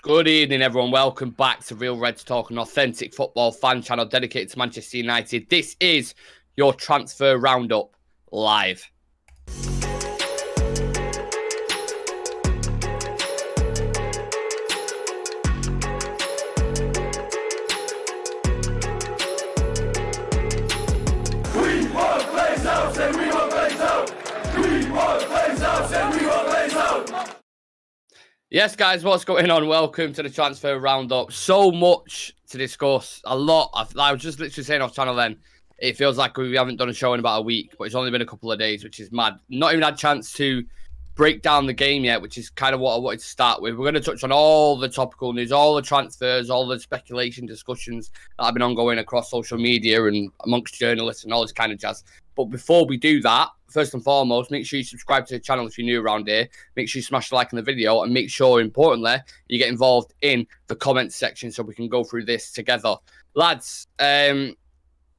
Good evening, everyone. Welcome back to Real Reds Talk, an authentic football fan channel dedicated to Manchester United. This is your transfer roundup live. Yes, guys, what's going on? Welcome to the transfer roundup. So much to discuss. A lot. I was just literally saying off channel then, it feels like we haven't done a show in about a week, but it's only been a couple of days, which is mad. Not even had a chance to break down the game yet, which is kind of what I wanted to start with. We're going to touch on all the topical news, all the transfers, all the speculation discussions that have been ongoing across social media and amongst journalists and all this kind of jazz. But before we do that, first and foremost, make sure you subscribe to the channel if you're new around here. Make sure you smash the like on the video and make sure, importantly, you get involved in the comments section so we can go through this together. Lads,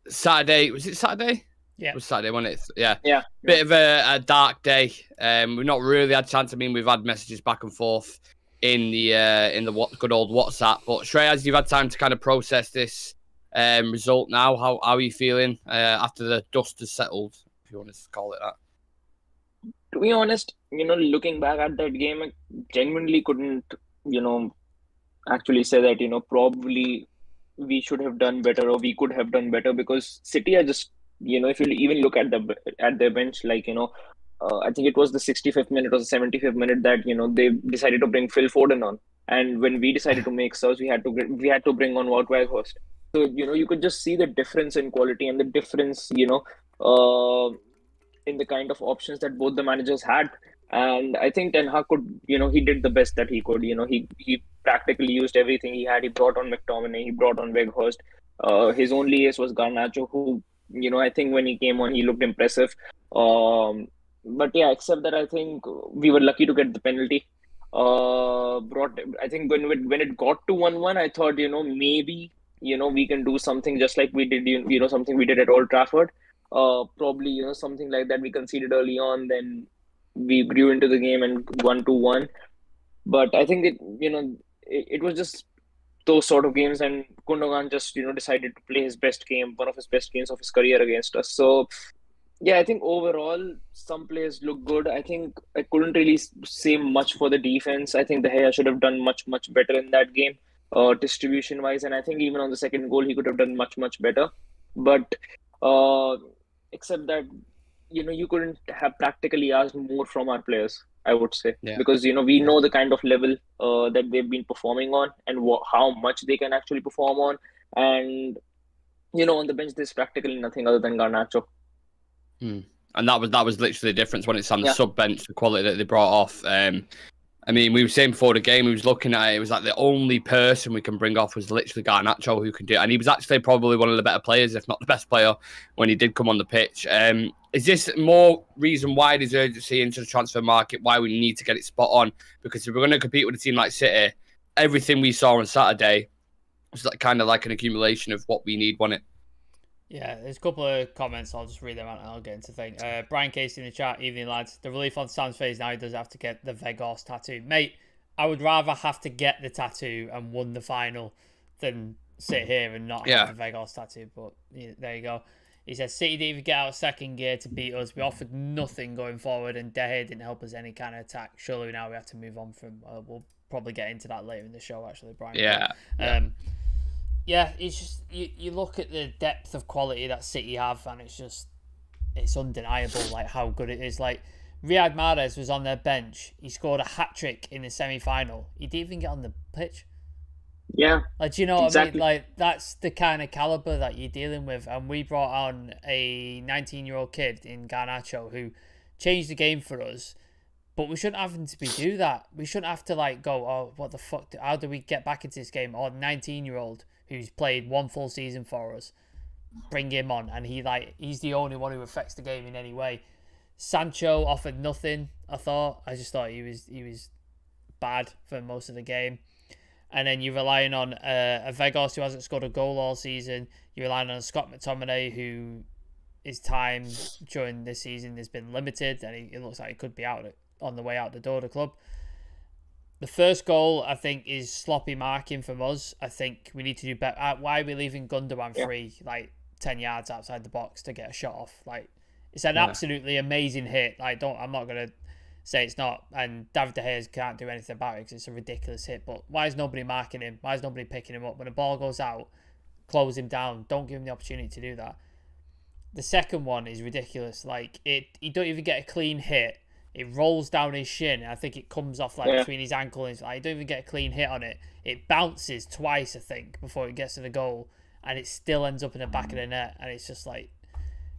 Saturday, was it Saturday? Yeah. It was Saturday, wasn't it? Yeah. Yeah. Bit of a dark day. We've not really had a chance. I mean, we've had messages back and forth in the good old WhatsApp. But Shreyas, you've had time to kind of process this result now. How are you feeling after the dust has settled, if you want to call it that? To be honest, looking back at that game, I genuinely couldn't, actually say that, probably we should have done better or we could have done better because City are just, if you even look at their bench, I think it was the 65th minute or the 75th minute that, they decided to bring Phil Foden on. And when we decided to make subs, we had to bring on Wout Weghorst. So, you could just see the difference in quality and the difference, in the kind of options that both the managers had. And I think Ten Hag could, he did the best that he could. He practically used everything he had. He brought on McTominay, he brought on Weghorst. His only ace was Garnacho, who, I think when he came on, he looked impressive. But yeah, except that I think we were lucky to get the penalty. I think when it got to 1-1, I thought, maybe, we can do something just like we did, something we did at Old Trafford. Probably, something like that we conceded early on, then we grew into the game and won 2-1. But I think it was just those sort of games, and Gundogan just, decided to play his best game, one of his best games of his career against us. So, yeah, I think overall, some players look good. I think I couldn't really say much for the defense. I think De Gea should have done much, much better in that game, distribution-wise. And I think even on the second goal, he could have done much, much better. But except that, you couldn't have practically asked more from our players, I would say. Yeah. Because, we know the kind of level that they've been performing on and how much they can actually perform on. And, on the bench, there's practically nothing other than Garnacho. And that was literally the difference when it's on the sub bench, the quality that they brought off. I mean, we were saying before the game, we was looking at it, it was like the only person we can bring off was literally Garnacho who can do it. And he was actually probably one of the better players, if not the best player, when he did come on the pitch. Is this more reason why there's urgency into the transfer market, why we need to get it spot on? Because if we're going to compete with a team like City, everything we saw on Saturday was kind of like an accumulation of what we need, wasn't it? Yeah, there's a couple of comments. I'll just read them out and I'll get into the thing. Brian Casey in the chat, evening lads. The relief on Sam's face now, he does have to get the Weghorst tattoo. Mate, I would rather have to get the tattoo and won the final than sit here and not have the Weghorst tattoo. But yeah, there you go. He says, City didn't even get out of second gear to beat us. We offered nothing going forward and De Gea didn't help us any kind of attack. Surely now we have to move on from... we'll probably get into that later in the show, actually, Brian. Yeah, it's just you look at the depth of quality that City have, and it's undeniable like how good it is. Like Riyad Mahrez was on their bench, he scored a hat trick in the semi-final. He didn't even get on the pitch. Yeah, like do you know exactly what I mean? Like that's the kind of caliber that you're dealing with. And we brought on a 19-year-old kid in Garnacho who changed the game for us. But we shouldn't have to do that. We shouldn't have to go, oh, what the fuck? How do we get back into this game? Or 19-year-old who's played one full season for us, bring him on, and he's the only one who affects the game in any way. Sancho offered nothing. I just thought he was bad for most of the game. And then you're relying on a Weghorst who hasn't scored a goal all season. You're relying on Scott McTominay, who his time during this season has been limited, and it looks like he could be on the way out the door of the club. The first goal, I think, is sloppy marking from us. I think we need to do better. Why are we leaving Gundogan free, like 10 yards outside the box to get a shot off? Like, it's an absolutely amazing hit. Like, I'm not gonna say it's not. And David De Gea can't do anything about it because it's a ridiculous hit. But why is nobody marking him? Why is nobody picking him up when a ball goes out? Close him down. Don't give him the opportunity to do that. The second one is ridiculous. Like, he don't even get a clean hit. It rolls down his shin. I think it comes off between his ankle and his, like, you don't even get a clean hit on it. It bounces twice, I think, before it gets to the goal, and it still ends up in the back of the net. And it's just like,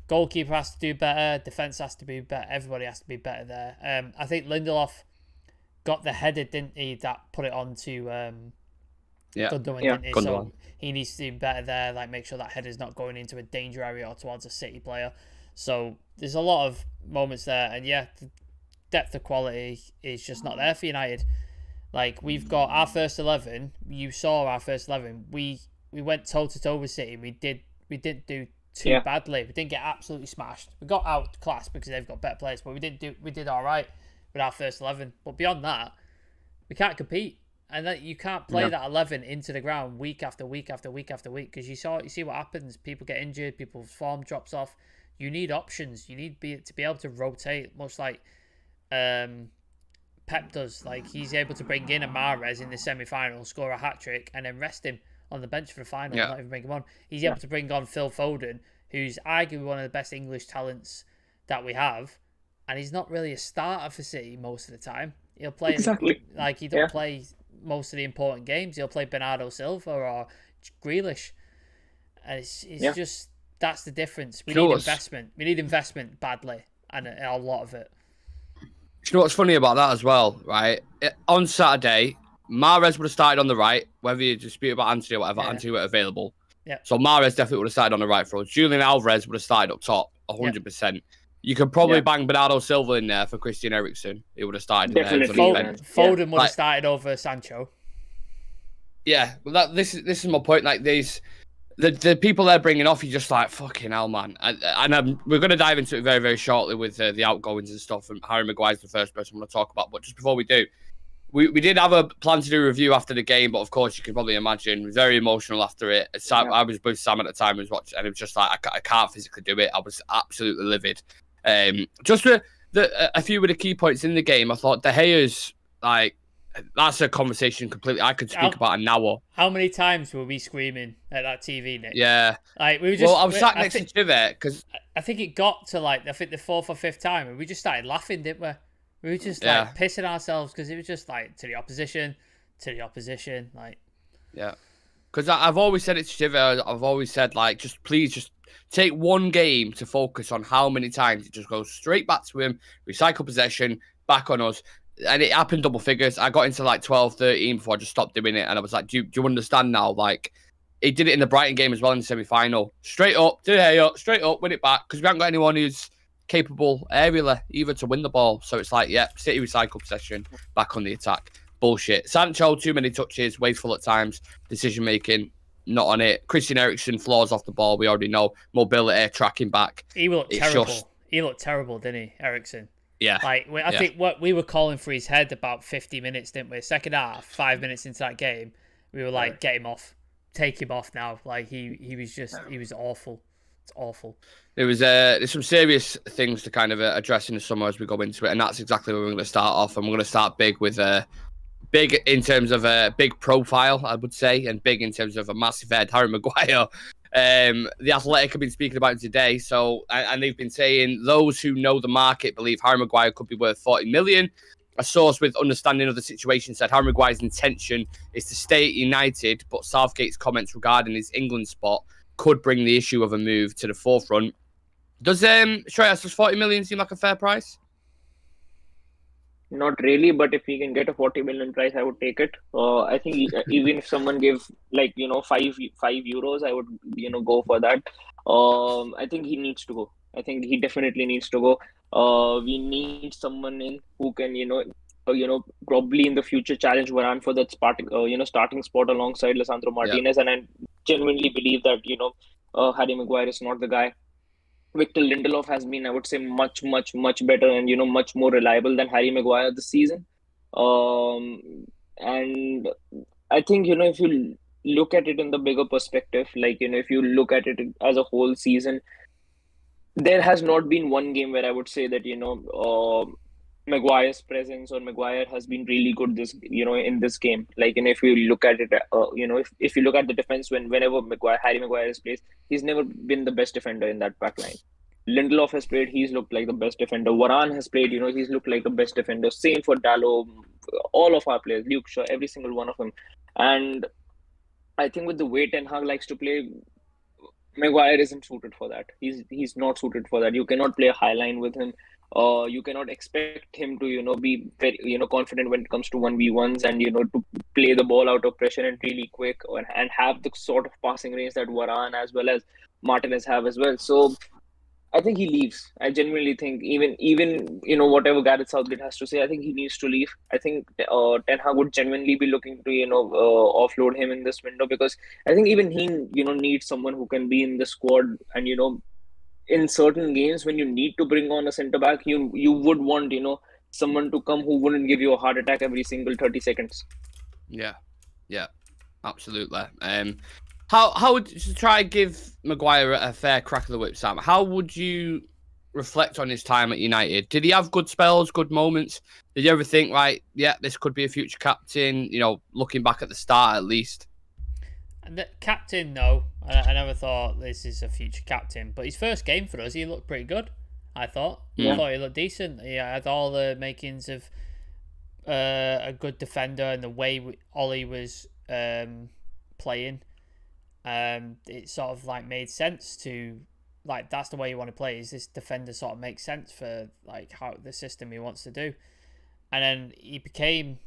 goalkeeper has to do better, defense has to be better, everybody has to be better there. I think Lindelof got the header, didn't he? That put it on to Gundogan, didn't he? So he needs to do better there. Like, make sure that header's not going into a danger area or towards a City player. So there's a lot of moments there, and depth of quality is just not there for United. Like, we've got our first 11. You saw our first 11. We went toe to toe with City. We didn't do too badly. We didn't get absolutely smashed. We got outclassed because they've got better players, but we did all right with our first 11. But beyond that, we can't compete, and that you can't play that 11 into the ground week after week after week after week, because you see what happens. People get injured. People's form drops off. You need options. You need to be able to rotate, much like Pep does. Like, he's able to bring in a Mahrez in the semi-final, score a hat-trick, and then rest him on the bench for the final, not even bring him on. He's able to bring on Phil Foden, who's arguably one of the best English talents that we have, and he's not really a starter for City most of the time. He'll play like, he don't play most of the important games. He'll play Bernardo Silva or Grealish, and it's just, that's the difference. We need investment. We need investment badly, and a lot of it. You know what's funny about that as well, right? On Saturday, Mahrez would have started on the right, whether you dispute about Antony or whatever. Antony were available. Yeah. So Mahrez definitely would have started on the right for us. Julian Alvarez would have started up top, 100%. You could probably bang Bernardo Silva in there for Christian Eriksen. He would have started definitely. Foden would have started over Sancho. Yeah, well, this is my point. Like, the people they're bringing off, you're just like, fucking hell, man. And we're going to dive into it very, very shortly with the outgoings and stuff. And Harry Maguire's the first person I'm going to talk about. But just before we do, we did have a plan to do a review after the game. But of course, you can probably imagine, very emotional after it. I was with Sam at the time, was watching, and it was just like, I can't physically do it. I was absolutely livid. Just for a few of the key points in the game, I thought De Gea's, like, that's a conversation completely. I could speak about an hour. How many times were we screaming at that TV, Nick? Yeah. Like, we were just. Well, I was sat next to Chivet because I think it got to, like, I think the fourth or fifth time, and we just started laughing, didn't we? We were just like pissing ourselves because it was just like to the opposition, like. Yeah. Because I've always said it to Chivet. I've always said, like, please just take one game to focus on how many times it just goes straight back to him, recycle possession, back on us. And it happened double figures. I got into like 12, 13 before I just stopped doing it. And I was like, do you understand now? Like, he did it in the Brighton game as well in the semi-final. Straight up, straight up, win it back. Because we haven't got anyone who's capable aerially either to win the ball. So it's like, City recycle possession, back on the attack. Bullshit. Sancho, too many touches, wasteful at times. Decision-making, not on it. Christian Eriksen, flaws off the ball, we already know. Mobility, tracking back. He looked terrible. He looked terrible, didn't he, Eriksen? Yeah. Like, I think what we were calling for his head about 50 minutes, didn't we? Second half, 5 minutes into that game, we were like, get him off. Take him off now. Like, he was awful. It's awful. There's some serious things to kind of address in the summer as we go into it, and that's exactly where we're going to start off. And we're going to start big with big in terms of a big profile, I would say, and big in terms of a massive head, Harry Maguire. The Athletic have been speaking about it today, so and they've been saying those who know the market believe Harry Maguire could be worth 40 million. A source with understanding of the situation said Harry Maguire's intention is to stay at United, but Southgate's comments regarding his England spot could bring the issue of a move to the forefront. Does 40 million seem like a fair price? Not really, but if we can get a 40 million price, I would take it. I think even if someone gave, like, 5 euros, I would go for that. I think he needs to go. I think he definitely needs to go. We need someone in who can probably in the future challenge Varane for that starting spot alongside Lisandro Martinez. And I genuinely believe that Harry Maguire is not the guy. Victor Lindelof has been, I would say, much better and much more reliable than Harry Maguire this season. And I think, if you look at it in the bigger perspective, like, if you look at it as a whole season, there has not been one game where I would say that, Maguire's presence or Maguire has been really good in this game. Like, if you look at it, if you look at the defense whenever Harry Maguire has played, he's never been the best defender in that back line. Lindelof has played, he's looked like the best defender. Varane has played, he's looked like the best defender. Same for Dalot, all of our players, Luke Shaw, every single one of them. And I think with the way Ten Hag likes to play, Maguire isn't suited for that. He's not suited for that. You cannot play a high line with him. You cannot expect him to, be very, confident when it comes to 1v1s and, to play the ball out of pressure and really quick and have the sort of passing range that Varane as well as Martinez have as well. So I think he leaves. I genuinely think even whatever Gareth Southgate has to say, I think he needs to leave. I think Ten Hag would genuinely be looking to offload him in this window, because I think even he needs someone who can be in the squad, and in certain games when you need to bring on a centre back, you would want someone to come who wouldn't give you a heart attack every single 30 seconds. Yeah, absolutely. How would you try and give Maguire a fair crack of the whip, Sam? How would you reflect on his time at United? Did he have good spells, good moments? Did you ever think, right, yeah, this could be a future captain, looking back at the start at least? And the captain, no. I never thought this is a future captain. But his first game for us, he looked pretty good, I thought. I thought he looked decent. He had all the makings of a good defender, and the way Ollie was playing. It sort of like made sense to, like, that's the way you want to play, is this defender sort of makes sense for like how the system he wants to do. And then he became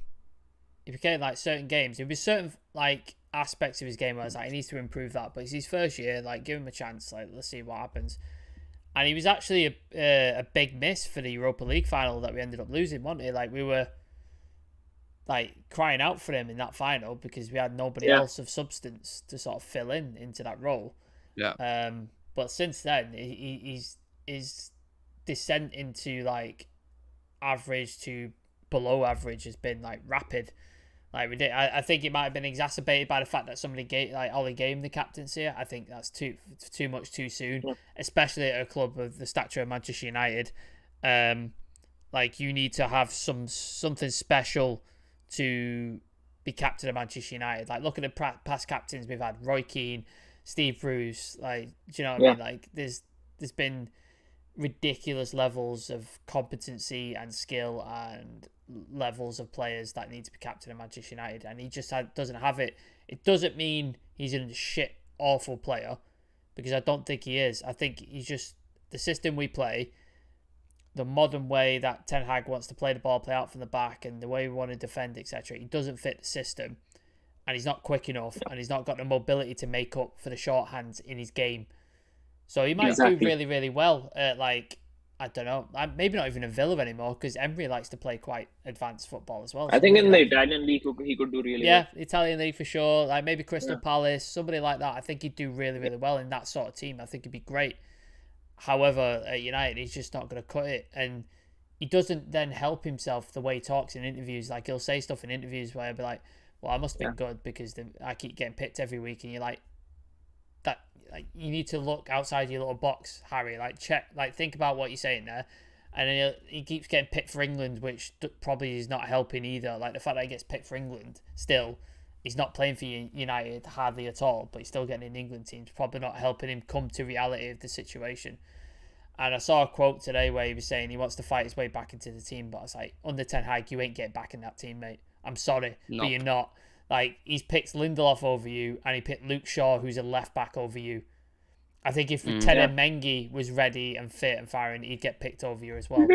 like certain games, there was certain like aspects of his game where I was like, he needs to improve that, but it's his first year, like, give him a chance, like, let's see what happens. And he was actually a big miss for the Europa League final that we ended up losing, wasn't he? Like, we were like crying out for him in that final because we had nobody else of substance to sort of fill into that role. Yeah. But since then, his descent into like average to below average has been like rapid. Like I think it might have been exacerbated by the fact that Ollie gave him the captaincy. I think that's too much too soon, especially at a club of the stature of Manchester United. Like, you need to have something special to be captain of Manchester United. Like, look at the past captains we've had: Roy Keane, Steve Bruce. Like, do you know what I mean? Like, there's been ridiculous levels of competency and skill and levels of players that need to be captain of Manchester United, and he just doesn't have it. It doesn't mean he's a shit, awful player, because I don't think he is. I think he's just, the system we play, the modern way that Ten Hag wants to play the ball, play out from the back, and the way we want to defend, etc. He doesn't fit the system, and he's not quick enough, and he's not got the mobility to make up for the shorthands in his game. So he might do really, really well at, like, I don't know, maybe not even a Villa anymore, because Emery likes to play quite advanced football as well. I think in the Italian league he could do really well. Yeah, Italian league for sure. Like maybe Crystal Palace, somebody like that. I think he'd do really, really well in that sort of team. I think he'd be great. However, at United, he's just not going to cut it. And he doesn't then help himself the way he talks in interviews. Like, he'll say stuff in interviews where he'll be like, well, I must have been good because I keep getting picked every week. And you're like, like, you need to look outside your little box, Harry. Like, check, like, think about what you're saying there. And then he keeps getting picked for England, which probably is not helping either. Like, the fact that he gets picked for England still, he's not playing for United hardly at all, but he's still getting in England teams, probably not helping him come to reality of the situation. And I saw a quote today where he was saying he wants to fight his way back into the team, but I was like, under Ten Hag, you ain't getting back in that team, mate. I'm sorry, but you're not. Like, he's picked Lindelof over you, and he picked Luke Shaw, who's a left back, over you. I think if Tenen Mengi was ready and fit and firing, he'd get picked over you as well.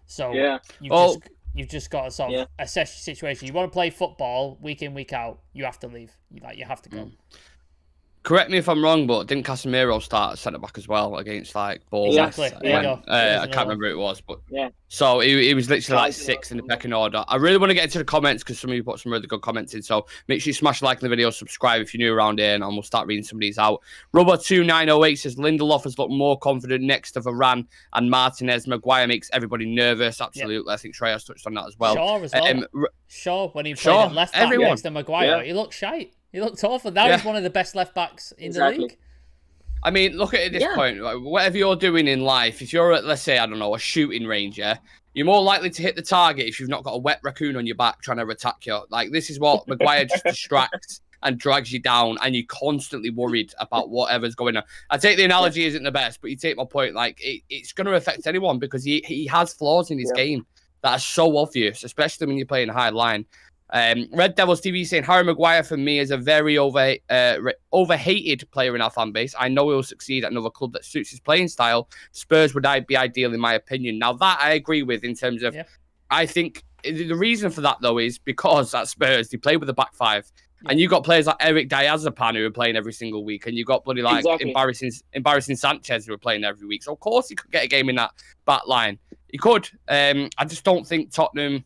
So you've just got to sort of assess your situation. You want to play football week in, week out, you have to leave. You have to go. correct me if I'm wrong, but didn't Casemiro start at centre back as well against like Bournemouth? Exactly. I can't remember who it was, but Yeah. So he was literally like 6th in the pecking order. I really want to get into the comments because some of you put some really good comments in. So make sure you smash like the video, subscribe if you're new around here, and we'll start reading some of these out. Rubber2908 says Lindelof has looked more confident next to Varane and Martinez. Maguire makes everybody nervous. Absolutely. I think Shreya's touched on that as well. Shaw as well. Shaw, when he played at left back next to Maguire, he looked shite. He looked awful. Now he's one of the best left backs in the league. I mean, look at it at this point. Like, whatever you're doing in life, if you're at, let's say, I don't know, a shooting range, you're more likely to hit the target if you've not got a wet raccoon on your back trying to attack you. Like, this is what Maguire just distracts and drags you down, and you're constantly worried about whatever's going on. I take the analogy isn't the best, but you take my point. Like, it's going to affect anyone because he has flaws in his game that are so obvious, especially when you're playing high line. Red Devils TV saying Harry Maguire for me is a very overhated player in our fan base. I know he'll succeed at another club that suits his playing style. Spurs would be ideal in my opinion. Now that I agree with in terms of, I think the reason for that though is because at Spurs they play with a back five, and you got players like Eric Diazapan who are playing every single week, and you got bloody like embarrassing Sanchez who are playing every week. So of course he could get a game in that back line. He could. I just don't think Tottenham.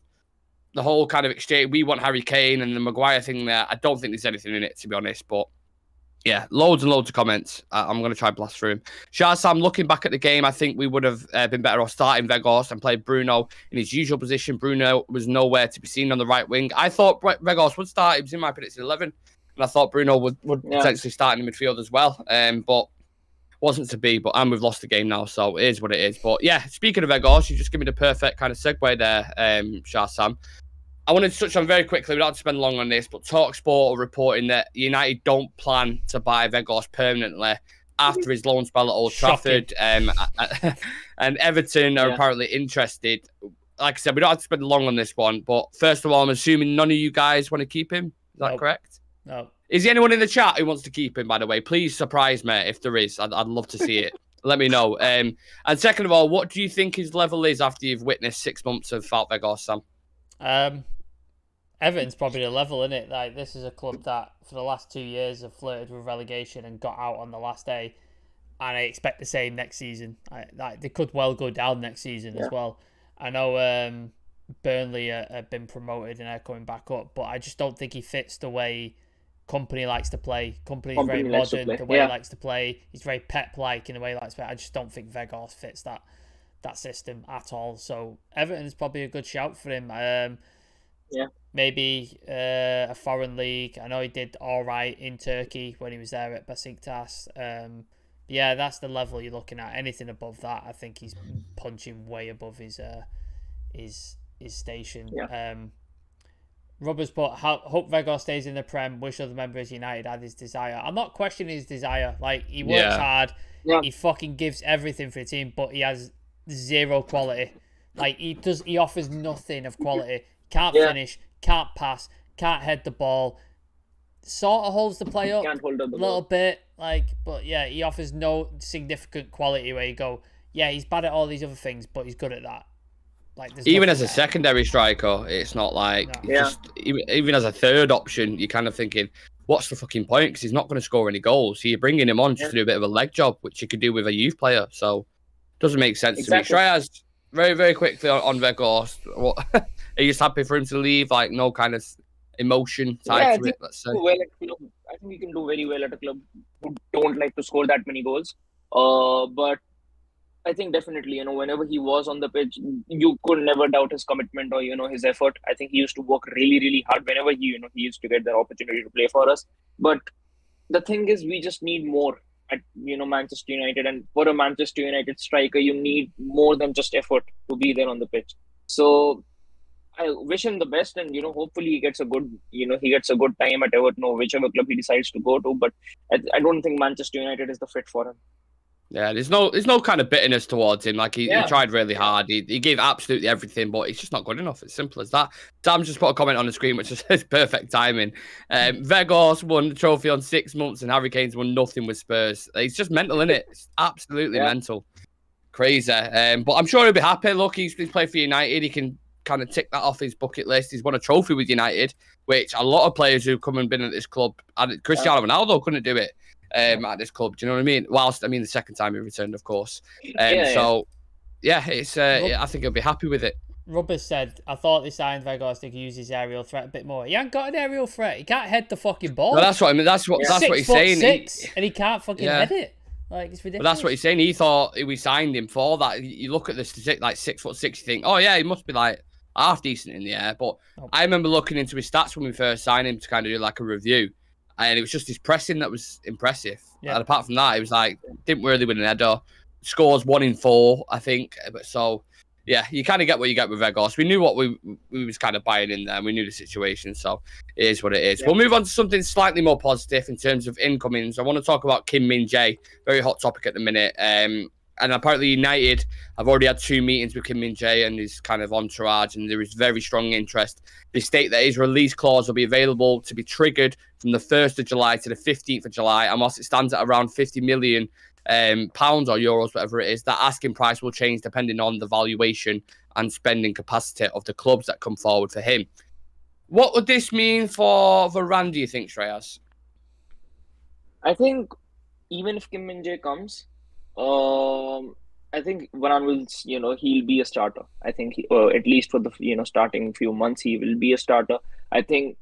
The whole kind of exchange, we want Harry Kane and the Maguire thing there, I don't think there's anything in it, to be honest. But yeah, loads and loads of comments. I'm going to try and blast through them. Shah Sam, looking back at the game, I think we would have been better off starting Weghorst and played Bruno in his usual position. Bruno was nowhere to be seen on the right wing. I thought Weghorst would start. He was in my prediction 11. And I thought Bruno would potentially start in the midfield as well. But wasn't to be. But we've lost the game now, so it is what it is. But yeah, speaking of Weghorst, you just give me the perfect kind of segue there, Shah Sam. I wanted to touch on very quickly, we don't have to spend long on this, but TalkSport are reporting that United don't plan to buy Weghorst permanently after his loan spell at Old Trafford. And Everton are apparently interested. Like I said, we don't have to spend long on this one, but first of all, I'm assuming none of you guys want to keep him. Is that correct? No. Is there anyone in the chat who wants to keep him, by the way? Please surprise me if there is. I'd love to see it. Let me know. And second of all, what do you think his level is after you've witnessed 6 months of Wout Weghorst, Sam? Everton's probably the level, isn't it? Like, this is a club that for the last 2 years have flirted with relegation and got out on the last day, and I expect the same next season. They could well go down next season as well. I know Burnley have been promoted and are coming back up, but I just don't think he fits the way Company likes to play. Company's very modern, the way he likes to play. He's very Pep-like in the way he likes to play. I just don't think Weghorst fits that system at all. So Everton's probably a good shout for him. Maybe a foreign league. I know he did all right in Turkey when he was there at Besiktas. Yeah, that's the level you're looking at. Anything above that, I think he's punching way above his station. Robert's put, hope Weghorst stays in the Prem. Wish other members of United had his desire. I'm not questioning his desire. Like, he works hard. He fucking gives everything for the team, but he has zero quality. Like, he offers nothing of quality. Can't finish, can't pass, can't head the ball. Sort of holds the play up a little bit, but yeah, he offers no significant quality where you go, yeah, he's bad at all these other things, but he's good at that. Like, even as a secondary striker, it's not like even as a third option, you're kind of thinking, what's the fucking point? Because he's not going to score any goals. So you're bringing him on just to do a bit of a leg job, which you could do with a youth player. So it doesn't make sense to me. Shreyas, very, very quickly on Weghorst. Are you just happy for him to leave? Like, no kind of emotion tied to it, let's say? I think he can do very well at a club who don't like to score that many goals. But I think definitely, whenever he was on the pitch, you could never doubt his commitment or, his effort. I think he used to work really, really hard whenever he used to get the opportunity to play for us. But the thing is, we just need more at, Manchester United. And for a Manchester United striker, you need more than just effort to be there on the pitch. So I wish him the best, and hopefully he gets a good time at Everton or whichever club he decides to go to. But I don't think Manchester United is the fit for him. Yeah, there's no kind of bitterness towards him. Like, he tried really hard. He gave absolutely everything, but it's just not good enough. It's simple as that. Sam just put a comment on the screen, which says perfect timing. Weghorst won the trophy on 6 months, and Harry Kane's won nothing with Spurs. It's just mental, isn't it? It's absolutely mental. Crazy. But I'm sure he'll be happy. Look, he's played for United. He can kind of tick that off his bucket list. He's won a trophy with United, which a lot of players who've come and been at this club, and Cristiano Ronaldo couldn't do it. at this club. Do you know what I mean? Whilst, I mean, the second time he returned, of course. It's I think he'll be happy with it. Rubber said, I thought they signed Vegas to use his aerial threat a bit more. He ain't got an aerial threat. He can't head the fucking ball. Well, that's what I mean. That's what he's saying. 6'6", and he can't fucking head it. Like, it's ridiculous. But that's what he's saying. He thought we signed him for that. You look at the statistic, like 6'6", you think, oh yeah, he must be like half decent in the air. But I remember looking into his stats when we first signed him to kind of do like a review, and it was just his pressing that was impressive. Yeah. And apart from that, it was like didn't really win an header. Scores 1 in 4, I think. But so. Yeah, you kind of get what you get with Vegas. We knew what we was kind of buying in there. And we knew the situation, so it is what it is. Yeah. We'll move on to something slightly more positive in terms of incomings. I want to talk about Kim Min-Jaes, very hot topic at the minute. And apparently United have already had 2 meetings with Kim Min-Jaes and his kind of entourage, and there is very strong interest. They state that his release clause will be available to be triggered from the 1st of July to the 15th of July, and whilst it stands at around 50 million pounds or euros, whatever it is, that asking price will change depending on the valuation and spending capacity of the clubs that come forward for him. What would this mean for Varane, do you think, Shreyas? I think even if Kim Min-Jae comes, I think Varane will, he'll be a starter. I think at least for the, starting few months, he will be a starter. I think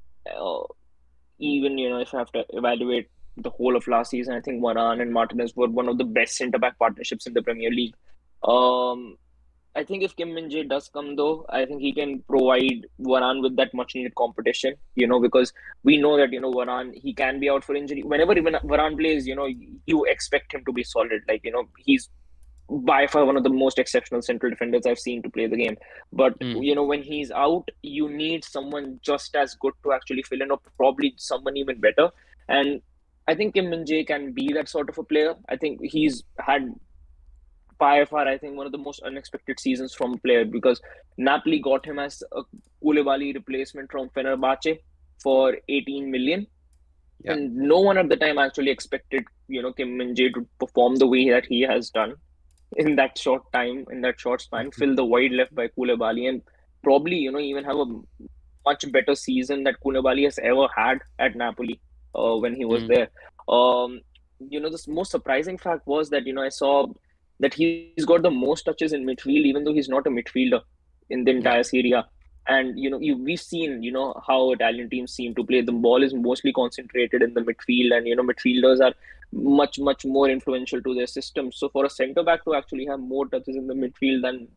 even, if I have to evaluate the whole of last season, I think Varane and Martinez were one of the best centre-back partnerships in the Premier League. I think if Kim Min-Jae does come, though, I think he can provide Varane with that much-needed competition, because we know that, Varane, he can be out for injury. Whenever even Varane plays, you expect him to be solid. Like, he's by far one of the most exceptional central defenders I've seen to play the game. But, when he's out, you need someone just as good to actually fill in, or probably someone even better. And I think Kim Min-Jae can be that sort of a player. I think he's had by far, I think, one of the most unexpected seasons from a player, because Napoli got him as a Koulibaly replacement from Fenerbahce for 18 million. Yeah. And no one at the time actually expected, Kim Min-Jae to perform the way that he has done in that short time, in that short span, fill the void left by Koulibaly, and probably, even have a much better season that Koulibaly has ever had at Napoli. When he was there. The most surprising fact was that, I saw that he's got the most touches in midfield, even though he's not a midfielder in the entire Serie A. And, we've seen, how Italian teams seem to play. The ball is mostly concentrated in the midfield, and, midfielders are much, much more influential to their system. So for a centre-back to actually have more touches in the midfield than,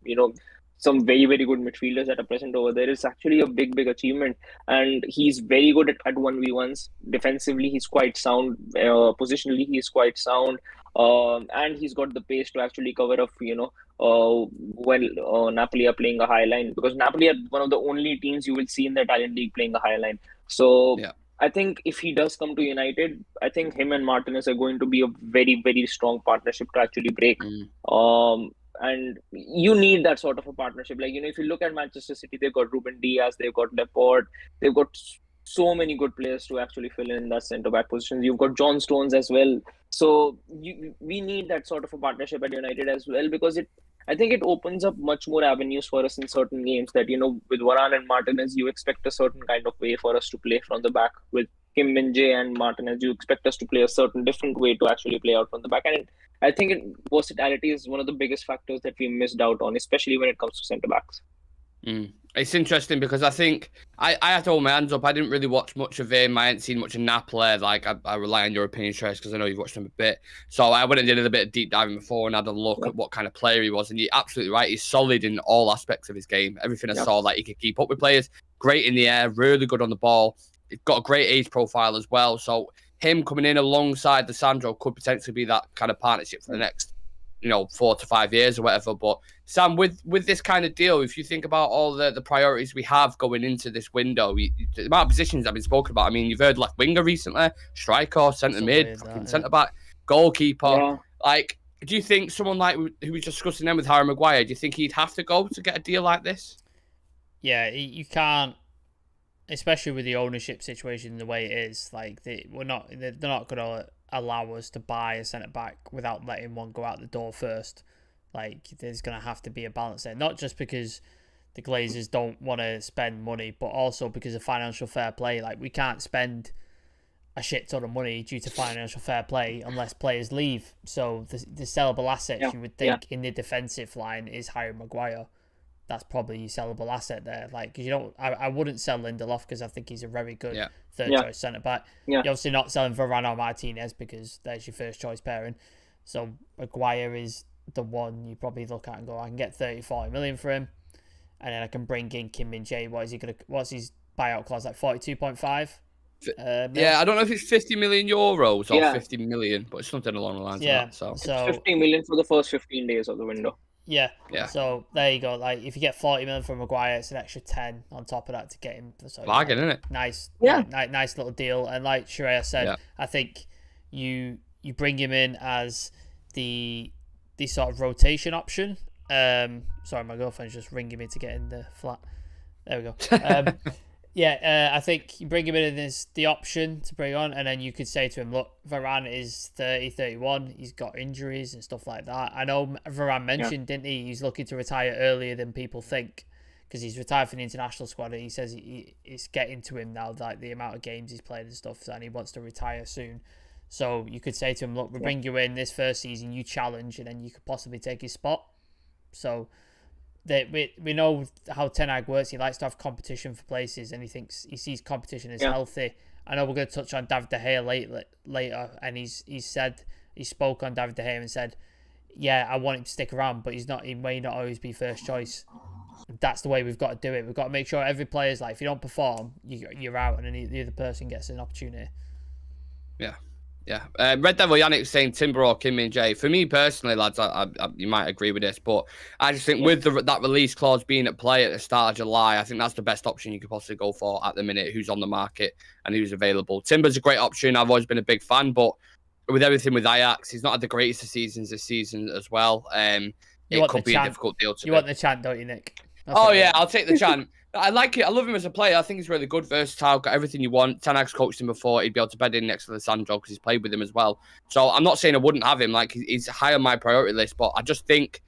some very, very good midfielders that are present over there is actually a big, big achievement. And he's very good at 1v1s. Defensively, he's quite sound. Positionally, he's quite sound. And he's got the pace to actually cover up, when Napoli are playing a high line. Because Napoli are one of the only teams you will see in the Italian league playing a high line. So I think if he does come to United, I think him and Martinez are going to be a very, very strong partnership to actually break. And you need that sort of a partnership. Like, if you look at Manchester City, they've got Ruben Diaz, they've got Laporte, they've got so many good players to actually fill in that centre-back position. You've got John Stones as well. So we need that sort of a partnership at United as well, because I think it opens up much more avenues for us in certain games that, with Varane and Martinez, you expect a certain kind of way for us to play from the back. With Kim Min-Jae and Martinez, you expect us to play a certain different way to actually play out from the back. And I think versatility is one of the biggest factors that we missed out on, especially when it comes to centre-backs. It's interesting because I think I had to hold my hands up. I didn't really watch much of him. I hadn't seen much of Napoli. Like, I rely on your opinion, Trace, because I know you've watched him a bit. So I went and did a bit of deep diving before and had a look at what kind of player he was. And you're absolutely right. He's solid in all aspects of his game. Everything I saw, like, he could keep up with players. Great in the air, really good on the ball. He's got a great age profile as well. So him coming in alongside Lissandro could potentially be that kind of partnership for the next 4 to 5 years or whatever. But Sam, with this kind of deal, if you think about all the priorities we have going into this window, the amount of positions that have been spoken about, I mean, you've heard left winger recently, striker, centre mid, centre back, goalkeeper. Yeah. Like, do you think someone like who was discussing them with Harry Maguire, do you think he'd have to go to get a deal like this? Yeah, you can't, especially with the ownership situation the way it is. Like, they're not going to allow us to buy a centre back without letting one go out the door first. Like, there's going to have to be a balance there, not just because the Glazers don't want to spend money, but also because of financial fair play. Like, we can't spend a shit ton of money due to financial fair play unless players leave. So the sellable assets you would think in the defensive line is Harry Maguire. That's probably your sellable asset there. Like, cause you don't, I wouldn't sell Lindelof because I think he's a very good third choice centre back. You're obviously not selling Varane or Martinez because there's your first choice pairing. So Maguire is the one you probably look at and go, I can get 30-40 million for him, and then I can bring in Kim Min-Jae. What's his buyout clause, like 42.5? Yeah, I don't know if it's 50 million euros or 50 million, but it's something along the lines of that. So it's 50 million for the first 15 days of the window. Yeah. So there you go. Like, if you get 40 million from Maguire, it's an extra 10 on top of that to get him. So, bargain, isn't it? Nice. Nice little deal. And like Shreya said, I think you bring him in as the sort of rotation option. Sorry, my girlfriend's just ringing me to get in the flat. There we go. I think you bring him in as the option to bring on, and then you could say to him, look, Varane is 30, 31, he's got injuries and stuff like that. I know Varane mentioned, didn't he, he's looking to retire earlier than people think, because he's retired from the international squad, and he says it's getting to him now, like the amount of games he's played and stuff, and he wants to retire soon. So you could say to him, look, we bring you in this first season, you challenge, and then you could possibly take his spot. So we know how Ten Hag works. He likes to have competition for places, and he sees competition as healthy. I know we're going to touch on David De Gea later, and he spoke on David De Gea and said, I want him to stick around, but he may not always be first choice. That's the way we've got to do it. We've got to make sure every player's like, if you don't perform, you're out, and then the other person gets an opportunity. Yeah. Red Devil Yannick saying Timber or Kim Min-Jae. For me personally, lads, you might agree with this, but I just think with that release clause being at play at the start of July, I think that's the best option you could possibly go for at the minute, who's on the market and who's available. Timber's a great option. I've always been a big fan, but with everything with Ajax, he's not had the greatest of seasons this season as well. It could be a difficult deal to want the chant, don't you, Nick? I'll take the chant. I like it. I love him as a player. I think he's really good, versatile, got everything you want. Ten Hag's coached him before. He'd be able to bed in next to Lissandro because he's played with him as well. So I'm not saying I wouldn't have him. Like, he's high on my priority list, but I just think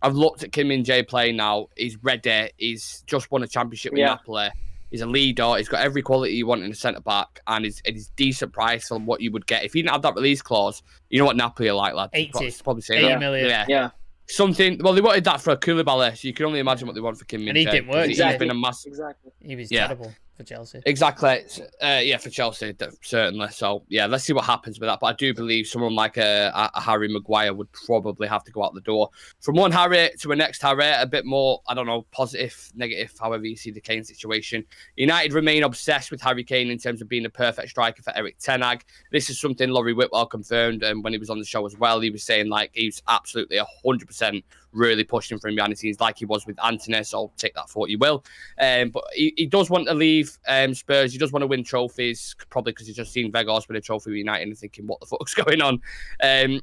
I've looked at Kim Min-Jae playing now. He's ready. He's just won a championship with Napoli. He's a leader. He's got every quality you want in a centre-back, and he's decent price for what you would get. If he didn't have that release clause, you know what Napoli are like, lad. 80. Probably say 80 million. Yeah. Something. Well, they wanted that for a Koulibaly, so you can only imagine what they want for Kim Min-Jae. And he didn't work. He's been a massive. Exactly. He was terrible for Chelsea. Exactly. For Chelsea, certainly. So, let's see what happens with that. But I do believe someone like a Harry Maguire would probably have to go out the door. From one Harry to a next Harry, a bit more, I don't know, positive, negative, however you see the Kane situation. United remain obsessed with Harry Kane in terms of being a perfect striker for Eric Ten Hag. This is something Laurie Whitwell confirmed when he was on the show as well. He was saying, like, he's absolutely 100% really pushing for him behind the scenes like he was with Antony, so take that for what you will. But he does want to leave Spurs. He does want to win trophies, probably because he's just seen Vegas win a trophy with United and thinking, what the fuck's going on?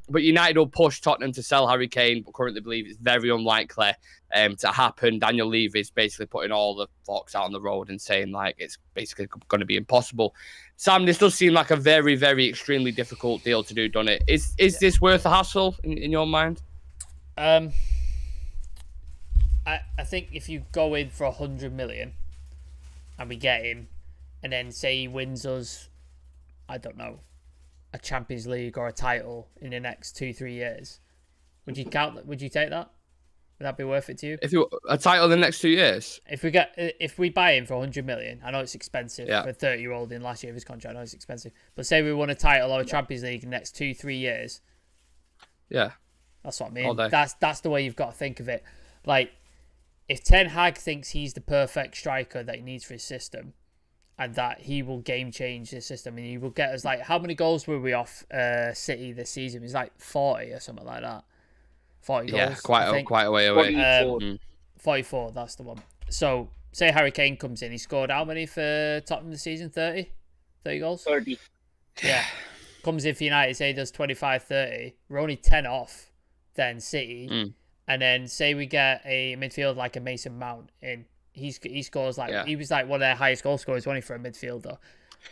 But United will push Tottenham to sell Harry Kane, but currently believe it's very unlikely to happen. Daniel Levy is basically putting all the forks out on the road and saying, like, it's basically going to be impossible. Sam, this does seem like a very, very extremely difficult deal to do, doesn't it? Is this worth the hassle in your mind? I think if you go in for 100 million and we get him, and then say he wins us, I don't know, a Champions League or a title in the next 2-3 years, would you take that? Would that be worth it to you? If you a title in the next 2 years? If we buy him for 100 million, I know it's expensive for a 30-year-old in last year of his contract. I know it's expensive, but say we won a title or a Champions League in the next 2-3 years. Yeah, that's what I mean. That's the way you've got to think of it. Like, if Ten Hag thinks he's the perfect striker that he needs for his system, and that he will game change his system, and he will get us, like, how many goals were we off City this season? It was like 40 or something like that. 40 goals. Yeah, quite a way away. 44, that's the one. So, say Harry Kane comes in, he scored how many for Tottenham this season? 30? 30 goals? 30. Yeah. Comes in for United, say he does 25, 30. We're only 10 off then City. And then say we get a midfielder like a Mason Mount in, he scores like he was like one of their highest goal scorers, wasn't he, for a midfielder?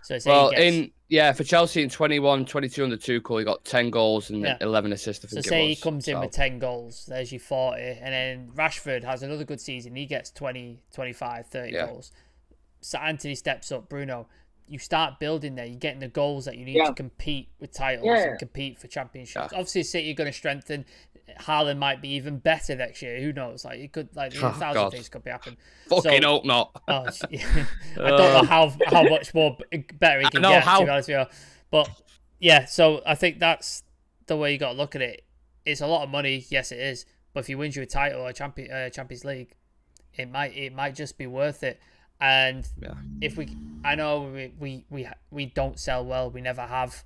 So for Chelsea in 21-22 under Tuchel, he got 10 goals and 11 assists. I think say he comes in with 10 goals, there's your 40, and then Rashford has another good season. He gets 20, 25, 30 goals. So Anthony steps up, Bruno. you start building there. You're getting the goals that you need to compete with titles and compete for championships. Obviously, City are going to strengthen. Haaland might be even better next year. Who knows? Like, it could, like, 1,000 things could be happening. Fucking hope not. I don't know how much more better he can get, to be honest with you. But yeah, so I think that's the way you got to look at it. It's a lot of money, yes, it is. But if he wins you a title or Champions League, it might just be worth it. And if I know we don't sell well, we never have.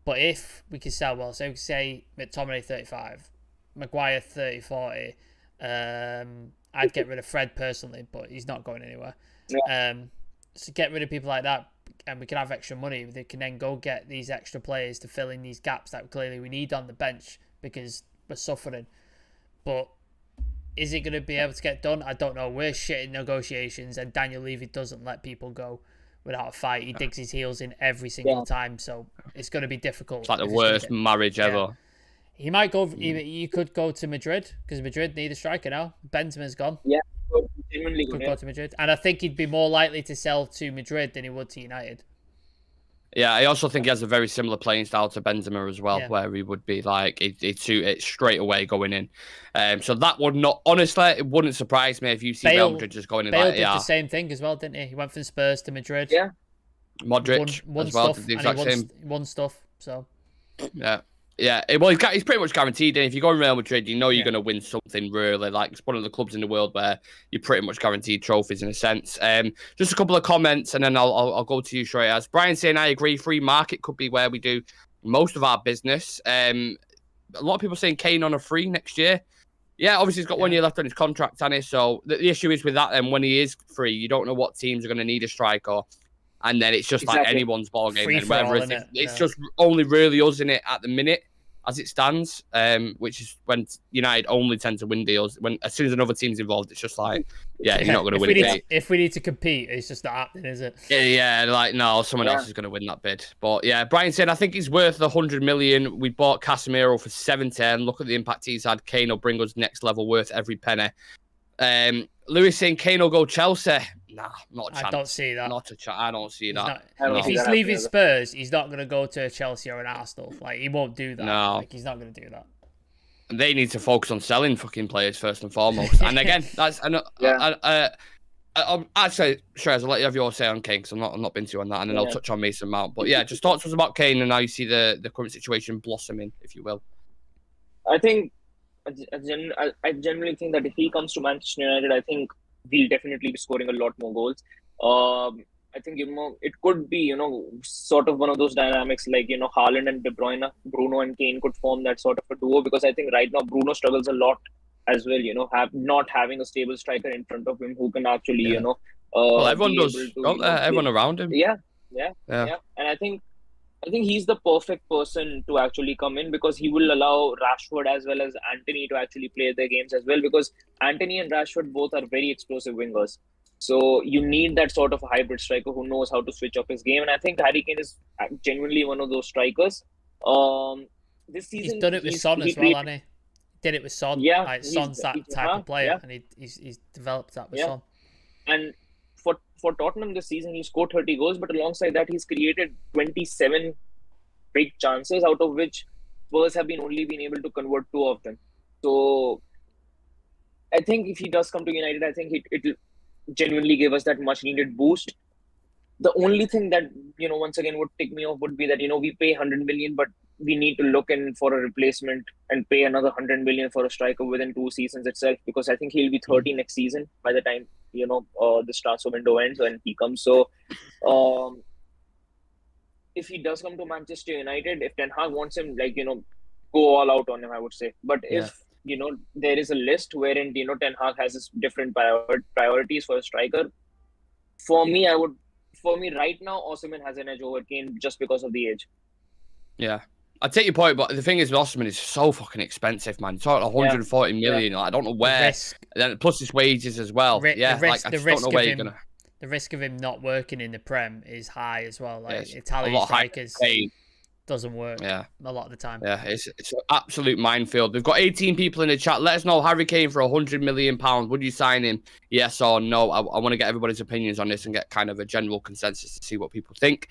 But if we can sell well, so we can say McTominay 35, Maguire 30, 40, I'd get rid of Fred personally, but he's not going anywhere. So get rid of people like that, and we can have extra money. They can then go get these extra players to fill in these gaps that clearly we need on the bench because we're suffering. But is it going to be able to get done? I don't know. We're shit in negotiations, and Daniel Levy doesn't let people go without a fight. He digs his heels in every single time, so it's going to be difficult. It's like the worst marriage ever. He might go. You could go to Madrid because Madrid need a striker now. Benzema's gone. Yeah, could go to Madrid, and I think he'd be more likely to sell to Madrid than he would to United. Yeah, I also think he has a very similar playing style to Benzema as well, where he would be like, he'd suit it straight away going in. So that would not, honestly, it wouldn't surprise me if you see Real Madrid just going in Bale like, did the same thing as well, didn't he? He went from Spurs to Madrid. Yeah. Modric won as well, stuff, the exact same. Won stuff, so. Yeah. Yeah, well, he's pretty much guaranteed. And if you go in Real Madrid, you know you're going to win something really. Like, it's one of the clubs in the world where you're pretty much guaranteed trophies in a sense. Just a couple of comments, and then I'll go to you straight. As Brian saying, I agree. Free market could be where we do most of our business. A lot of people saying Kane on a free next year. Yeah, obviously he's got 1 year left on his contract, hasn't he? So the issue is with that. Then when he is free, you don't know what teams are going to need a striker. And then it's just like anyone's ball game. It's just only really us in it at the minute, as it stands, which is when United only tend to win deals. When as soon as another team's involved, it's just like, you're not going to win it. If we need to compete, it's just not happening, is it? Yeah, like no, someone else is going to win that bid. But yeah, Brian said I think he's worth the 100 million. We bought Casemiro for 70, and look at the impact he's had. Kane will bring us next level, worth every penny. Lewis saying Kane will go Chelsea. Nah, not a chance. I don't see that. I don't see that. If he's leaving Spurs, he's not going to go to Chelsea or an Arsenal. Like, he won't do that. No. Like, he's not going to do that. And they need to focus on selling fucking players first and foremost. And again, that's actually, Shrez, I'll let you have your say on Kane because I'm not been to you on that, and then I'll touch on Mason Mount. But yeah, just talk to us about Kane and how you see the current situation blossoming, if you will. I think I generally think that if he comes to Manchester United, I think he'll definitely be scoring a lot more goals. I think it could be sort of one of those dynamics like Haaland and De Bruyne, Bruno and Kane could form that sort of a duo, because I think right now Bruno struggles a lot as well. Not having a stable striker in front of him who can actually well, everyone does, everyone around him. Yeah. And I think he's the perfect person to actually come in, because he will allow Rashford as well as Antony to actually play their games as well, because Antony and Rashford both are very explosive wingers. So you need that sort of a hybrid striker who knows how to switch up his game. And I think Harry Kane is genuinely one of those strikers. This season, he's done it with Son as well, hasn't he? Did it with Son. Yeah. Like, Son's that type of player, and he's developed that with Son. And for Tottenham this season, he scored 30 goals, but alongside that, he's created 27 big chances, out of which Spurs have only been able to convert 2 of them. So I think if he does come to United, I think it'll genuinely give us that much needed boost. The only thing that, once again would tick me off would be that, we pay 100 million, but we need to look in for a replacement and pay another 100 million for a striker within 2 seasons itself, because I think he'll be 30 next season by the time, this transfer window ends when he comes. So, if he does come to Manchester United, if Ten Hag wants him, go all out on him, I would say. But if, there is a list wherein, Ten Hag has his different priorities for a striker, for me right now, Osimhen has an edge over Kane just because of the age. Yeah. I take your point, but the thing is, Osimhen is so fucking expensive, man. It's like 140 million. Like, I don't know where. And then plus his wages as well. I just don't know where you're gonna. The risk of him not working in the Prem is high as well. Like, Italian strikers doesn't work. Yeah. A lot of the time. Yeah, it's an absolute minefield. We've got 18 people in the chat. Let us know, Harry Kane for £100 million. Would you sign him? Yes or no? I want to get everybody's opinions on this and get kind of a general consensus to see what people think.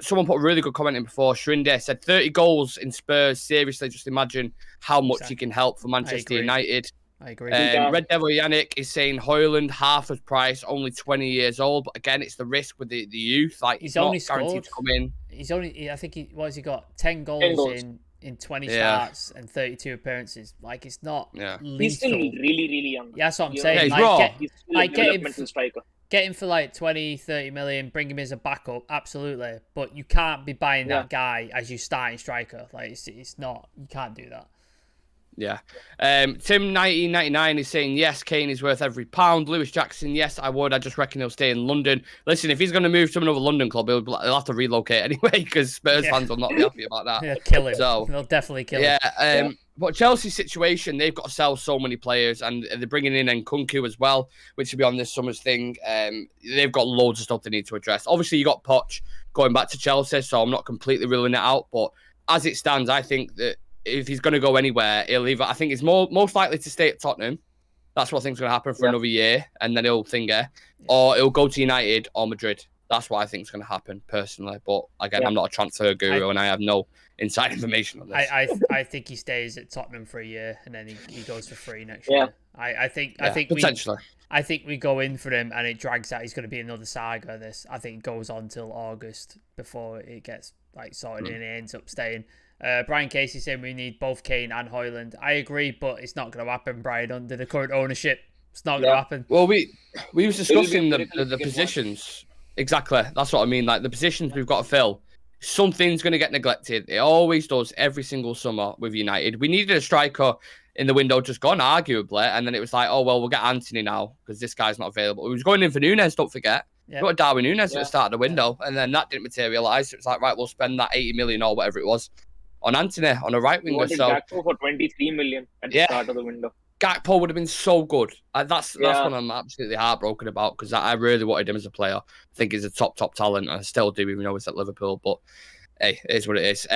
Someone put a really good comment in before. Shrinde said 30 goals in Spurs. Seriously, just imagine how much he can help for Manchester United. I agree. Red Devil Yannick is saying Højlund half his price, only 20 years old. But again, it's the risk with the youth. Like he's only not guaranteed to come in. He's only, I think what has he got? 10 goals in 20 starts and 32 appearances. Like it's not. Yeah. He's still really, really young. Yeah, that's what I'm saying. Yeah, he's raw. He's still a developmental striker. Get him for like 20, 30 million, bring him as a backup, absolutely. But you can't be buying that guy as your starting striker. Like it's not. You can't do that. Yeah. Tim1999 is saying, yes, Kane is worth every pound. Lewis Jackson, yes, I would. I just reckon he'll stay in London. Listen, if he's going to move to another London club, he'll have to relocate anyway because Spurs fans will not be happy about that. They'll kill him. So, they'll definitely kill him. But Chelsea's situation, they've got to sell so many players and they're bringing in Nkunku as well, which will be on this summer's thing. They've got loads of stuff they need to address. Obviously, you got Poch going back to Chelsea, so I'm not completely ruling it out. But as it stands, I think that if he's going to go anywhere, he'll either, I think it's most likely to stay at Tottenham. That's what I think is going to happen for another year, and then he'll or he'll go to United or Madrid. That's what I think is going to happen, personally. But again, I'm not a transfer guru, and I have no inside information on this. I think he stays at Tottenham for a year, and then he goes for free next year. I think potentially. I think we go in for him, and it drags out. He's going to be another saga. This I think goes on till August before it gets sorted, and it ends up staying. Brian Casey saying we need both Kane and Højlund. I agree, but it's not going to happen, Brian, under the current ownership. It's not going to happen. Well, we was discussing the positions. Exactly. That's what I mean. Like the positions we've got to fill, something's going to get neglected. It always does every single summer with United. We needed a striker in the window just gone, arguably, and then it was like, oh, well, we'll get Anthony now because this guy's not available. We was going in for Nunes, don't forget. Yeah. We got Darwin Nunes at the start of the window, and then that didn't materialise. So it's like, right, we'll spend that 80 million or whatever it was on Anthony, on a right winger. So Gakpo for 23 million at the start of the window. Gakpo would have been so good. That's what I'm absolutely heartbroken about because I really wanted him as a player. I think he's a top talent. I still do, even though he's at Liverpool. But hey, it is what it is.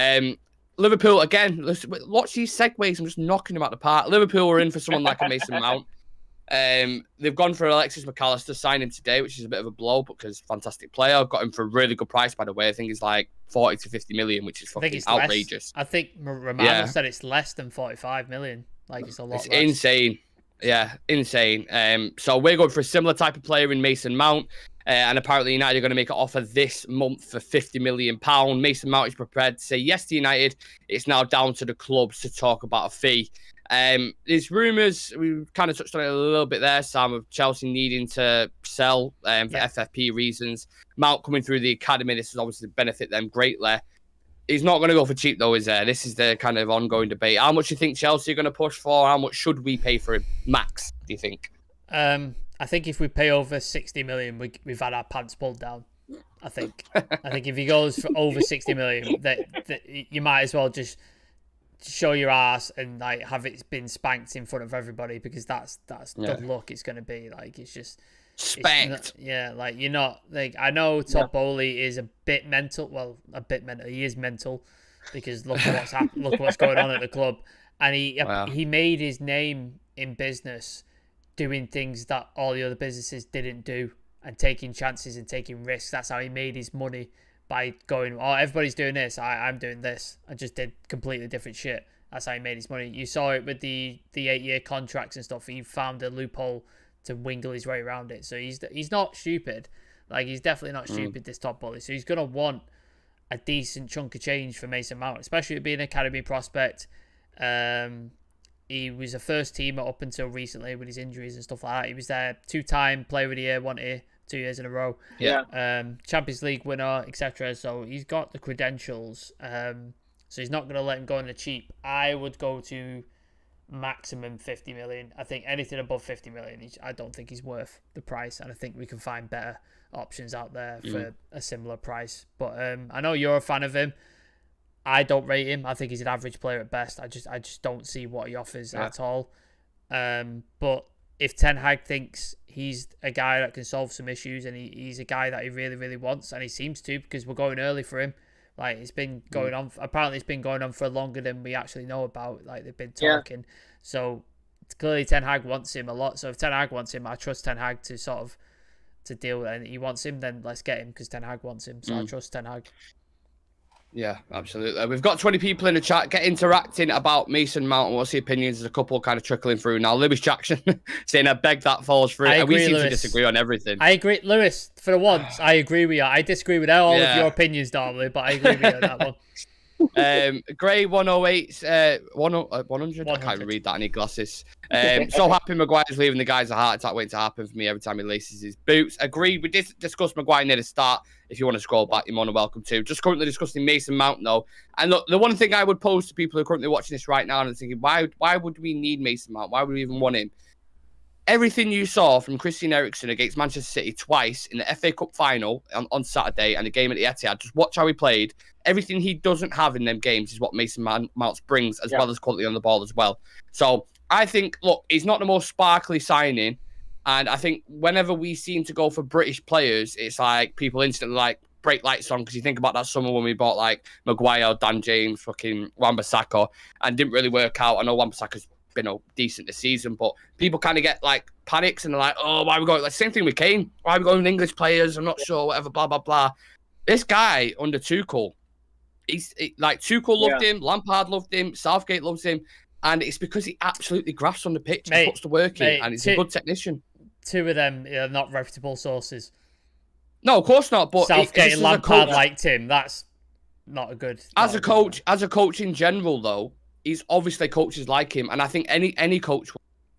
Liverpool, again, watch these segues. I'm just knocking them out the park. Liverpool were in for someone like a Mason Mount. They've gone for Alexis McAllister, signed him today, which is a bit of a blow because fantastic player. Got him for a really good price, by the way. I think he's like 40 to 50 million, which is fucking outrageous. I think Romano said it's less than 45 million. Like it's a lot. It's insane. Yeah, insane. So we're going for a similar type of player in Mason Mount. And apparently United are going to make an offer this month for £50 million. Mason Mount is prepared to say yes to United. It's now down to the clubs to talk about a fee. There's rumours, we kind of touched on it a little bit there, Sam, of Chelsea needing to sell for FFP reasons. Mount coming through the academy, this is obviously benefit them greatly. He's not going to go for cheap, though, is there? This is the kind of ongoing debate. How much do you think Chelsea are going to push for? How much should we pay for him? Max, do you think? I think if we pay over 60 million, we've had our pants pulled down. I think if he goes for over 60 million, that you might as well just show your ass and like have it been spanked in front of everybody because that's the look it's going to be. Like it's just spanked. Like you're not like I know Todd Bowley is a bit mental. Well, a bit mental. He is mental because look at what's happened. Look what's going on at the club, and he made his name in business doing things that all the other businesses didn't do and taking chances and taking risks. That's how he made his money. By going, oh, everybody's doing this, I'm doing this. I just did completely different shit. That's how he made his money. You saw it with the 8-year contracts and stuff. He found a loophole to wingle his way around it. So he's not stupid. Like he's definitely not stupid. This top bully. So he's gonna want a decent chunk of change for Mason Mount, especially being an academy prospect. He was a first teamer up until recently with his injuries and stuff like that. He was there 2-time player of the year, 1 year. 2 years in a row. Champions League winner, etc. So he's got the credentials. So he's not going to let him go on the cheap. I would go to maximum 50 million. I think anything above 50 million, I don't think he's worth the price. And I think we can find better options out there for a similar price. But I know you're a fan of him. I don't rate him. I think he's an average player at best. I just don't see what he offers at all. But if Ten Hag thinks he's a guy that can solve some issues and he's a guy that he really, really wants, and he seems to because we're going early for him, Like, it's been going on. Apparently, it's been going on for longer than we actually know about. Like, they've been Yeah. talking. So clearly, Ten Hag wants him a lot. So if Ten Hag wants him, I trust Ten Hag to sort of to deal with it. And he wants him, then let's get him because Ten Hag wants him. So I trust Ten Hag. Yeah, absolutely. We've got 20 people in the chat. Get interacting about Mason Mount and what's the opinions. There's a couple kind of trickling through now. Lewis Jackson saying, I beg that falls through. I And we agree, seem Lewis. to disagree on everything. I agree, Lewis. For once, I agree with you. I disagree with all of your opinions normally, but I agree with you on that one. Gray 108, 100. I can't even read that. I need glasses. So happy Maguire's leaving. The guy's a heart attack waiting to happen for me every time he laces his boots. Agreed. We discussed Maguire near the start. If you want to scroll back, you're more than welcome to. Just currently discussing Mason Mount though. And look, the one thing I would pose to people who are currently watching this right now and thinking, why would we need Mason Mount? Why would we even want him? Everything you saw from Christian Eriksen against Manchester City twice in the FA Cup final on Saturday and the game at the Etihad, just watch how he played. Everything he doesn't have in them games is what Mason Mount brings, as well as quality on the ball as well. So I think, look, he's not the most sparkly signing. And I think whenever we seem to go for British players, it's like people instantly like break lights on because you think about that summer when we bought like Maguire, Dan James, fucking Wan-Bissaka, and didn't really work out. I know Wan-Bissaka's been decent this season, but people kind of get like panics and they're like, oh, why are we going? Like, same thing with Kane. Why are we going with English players? I'm not sure, whatever, blah, blah, blah. This guy under Tuchel, like Tuchel loved him, Lampard loved him, Southgate loves him, and it's because he absolutely grafts on the pitch and puts the work in, and he's a good technician. Two of them are not reputable sources. No, of course not. But Southgate and Lampard liked him. That's not a good. As a coach in general, though, he's obviously coaches like him, and I think any coach,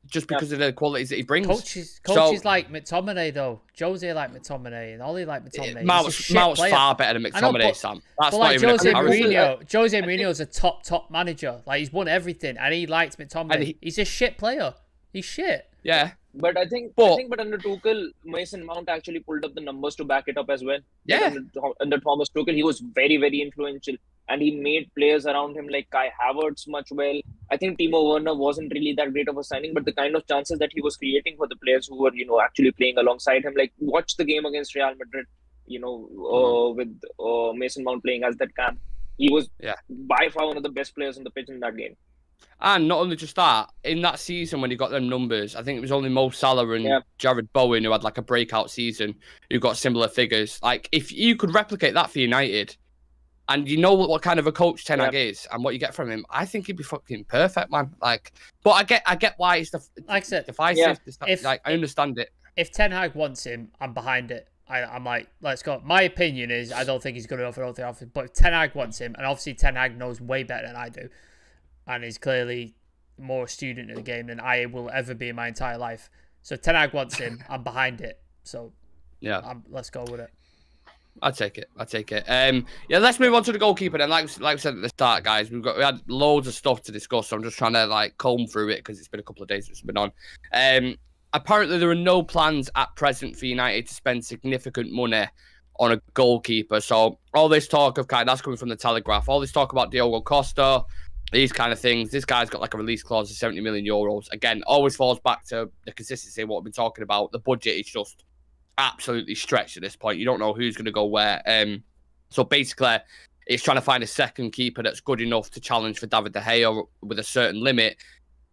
just because of the qualities that he brings. Coaches like McTominay though. Jose like McTominay, and Ollie like McTominay. Mount's far better than McTominay, Sam. That's not even Jose Mourinho's a top manager. Like, he's won everything, and he likes McTominay. He's a shit player. He's shit. Yeah. But I think under Tuchel, Mason Mount actually pulled up the numbers to back it up as well. Yeah. Under Thomas Tuchel, he was very, very influential, and he made players around him like Kai Havertz much well. I think Timo Werner wasn't really that great of a signing, but the kind of chances that he was creating for the players who were, actually playing alongside him, like watch the game against Real Madrid, with Mason Mount playing as that cam. He was by far one of the best players on the pitch in that game. And not only just that, in that season when he got them numbers, I think it was only Mo Salah and Jared Bowen who had like a breakout season, who got similar figures. Like, if you could replicate that for United, and you know what kind of a coach Ten Hag is and what you get from him, I think he'd be fucking perfect, man. Like, but I get why it's like I said, divisive. I understand it. If Ten Hag wants him, I'm behind it. I'm like, let's go. My opinion is, I don't think he's good enough. I don't think but if Ten Hag wants him, and obviously Ten Hag knows way better than I do, and is clearly more a student of the game than I will ever be in my entire life. So Ten Hag wants him. I'm behind it. So let's go with it. I'll take it. Let's move on to the goalkeeper then. Like we said at the start, guys, we had loads of stuff to discuss. So I'm just trying to like comb through it because it's been a couple of days since it's been on. Apparently, there are no plans at present for United to spend significant money on a goalkeeper. So all this talk of that's coming from the Telegraph. All this talk about Diogo Costa, these kind of things. This guy's got like a release clause of 70 million euros. Again, always falls back to the consistency of what we've been talking about. The budget is just absolutely stretched at this point. You don't know who's going to go where. So basically, it's trying to find a second keeper that's good enough to challenge for David De Gea with a certain limit.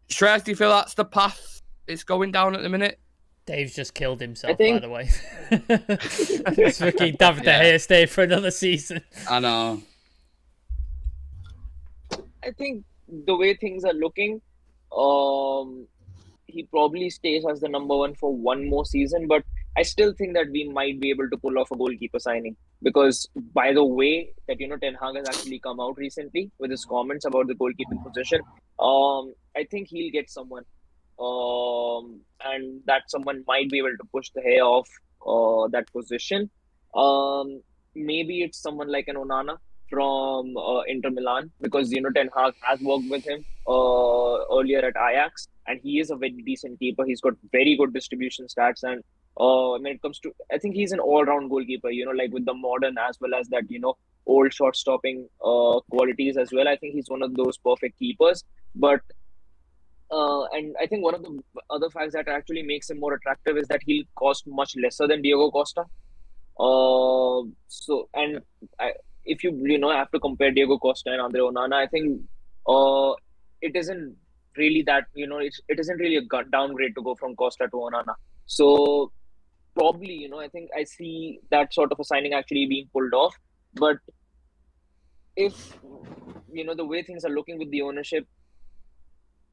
Shreyas, do you feel that's the path it's going down at the minute? Dave's just killed himself, by the way. It's fucking David De Gea stay for another season. I know. I think the way things are looking, he probably stays as the number one for one more season, but I still think that we might be able to pull off a goalkeeper signing, because by the way that Ten Hag has actually come out recently with his comments about the goalkeeping position, I think he'll get someone, and that someone might be able to push the hair off that position. Maybe it's someone like an Onana from Inter Milan, because Ten Hag has worked with him earlier at Ajax, and he is a very decent keeper. He's got very good distribution stats, and when it comes to, I think he's an all-round goalkeeper, like with the modern as well as that, old shot-stopping qualities as well. I think he's one of those perfect keepers. But and I think one of the other facts that actually makes him more attractive is that he'll cost much lesser than Diogo Costa. if you have to compare Diego Costa and Andre Onana, I think it isn't really that it isn't really a downgrade to go from Costa to Onana. So probably I think I see that sort of a signing actually being pulled off. But if the way things are looking with the ownership,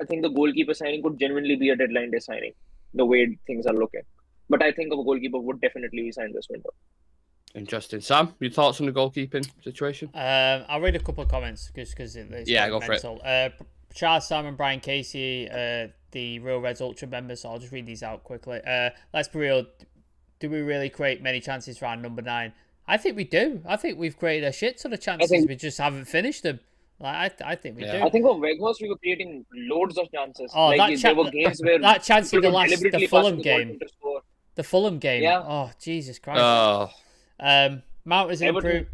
I think the goalkeeper signing could genuinely be a deadline day signing, the way things are looking. But I think a goalkeeper would definitely be signed this window. Interesting. Sam, your thoughts on the goalkeeping situation? I'll read a couple of comments because it's go mental. for it. Charles, Sam, and Brian Casey, the Real Reds Ultra members, so I'll just read these out quickly. Let's be real. Do we really create many chances for our number 9? I think we do. I think we've created a shit ton of chances. We just haven't finished them. I think we do. I think of Weghorst, we were creating loads of chances. Oh, there were games where that chance in the Fulham game. The The Fulham game. Yeah. Oh, Jesus Christ. Mount is an improvement.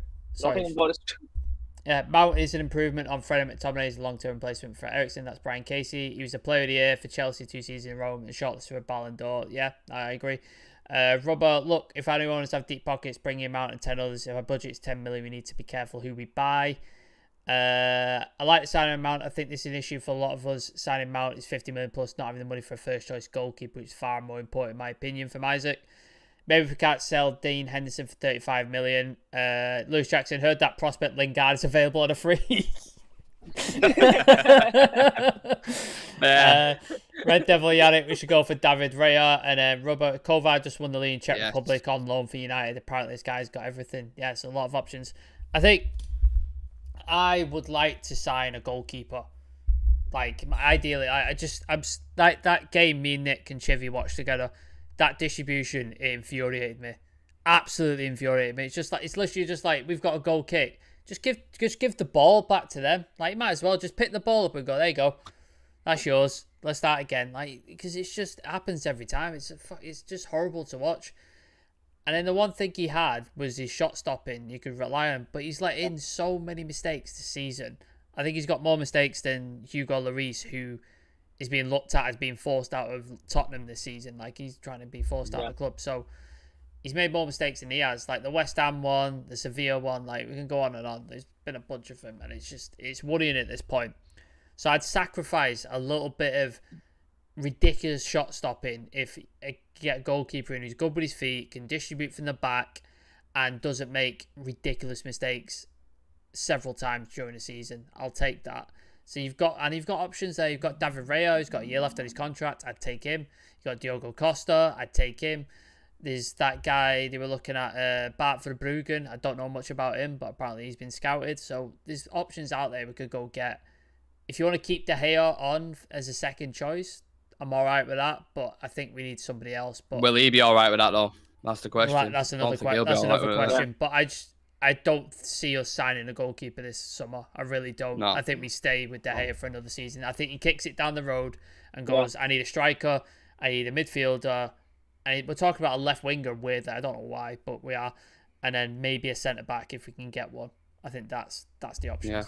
Mount is an improvement on Freddie McTominay's long-term replacement for Eriksen. That's Brian Casey. He was the player of the year for Chelsea 2 seasons in a row and shortlisted for a Ballon d'Or. Yeah, I agree. Robert, look, if anyone wants to have deep pockets, bring him out and 10 others. If our budget's 10 million, we need to be careful who we buy. I like the signing amount. I think this is an issue for a lot of us. Signing Mount is 50 million plus, not having the money for a first choice goalkeeper, which is far more important in my opinion from Isaac. Maybe we can't sell Dean Henderson for 35 million. Lewis Jackson, heard that prospect Lingard is available on a free. Red Devil Yannick, we should go for David Raya. And then Robert Kovar just won the league in Czech Republic on loan for United. Apparently this guy's got everything. Yeah, it's a lot of options. I think I would like to sign a goalkeeper. Like, ideally, I'm like that game me and Nick and Chivy watched together. That distribution, it infuriated me. Absolutely infuriated me. It's literally just like, we've got a goal kick. Just give the ball back to them. Like, you might as well just pick the ball up and go, there you go. That's yours. Let's start again. Like, because it happens every time. It's just horrible to watch. And then the one thing he had was his shot stopping. You could rely on, but he's let in so many mistakes this season. I think he's got more mistakes than Hugo Lloris, who is being looked at as being forced out of Tottenham this season. Like, he's trying to be forced out of the club. So he's made more mistakes than he has. Like the West Ham one, the Sevilla one, like we can go on and on. There's been a bunch of them, and it's worrying at this point. So I'd sacrifice a little bit of ridiculous shot stopping if I get a goalkeeper in who's good with his feet, can distribute from the back, and doesn't make ridiculous mistakes several times during the season. I'll take that. So you've got options there. You've got David Raya, who's got a year left on his contract. I'd take him. You've got Diogo Costa. I'd take him. There's that guy they were looking at, Bart Verbruggen. I don't know much about him, but apparently he's been scouted. So there's options out there we could go get. If you want to keep De Gea on as a second choice, I'm all right with that, but I think we need somebody else. But will he be all right with that, though? That's the question. Right, that's another question. But I don't see us signing a goalkeeper this summer. I really don't. No. I think we stay with De Gea for another season. I think he kicks it down the road and goes, I need a striker, I need a midfielder, and we're talking about a left winger, weird. I don't know why, but we are. And then maybe a centre-back if we can get one. I think that's the options. Yeah.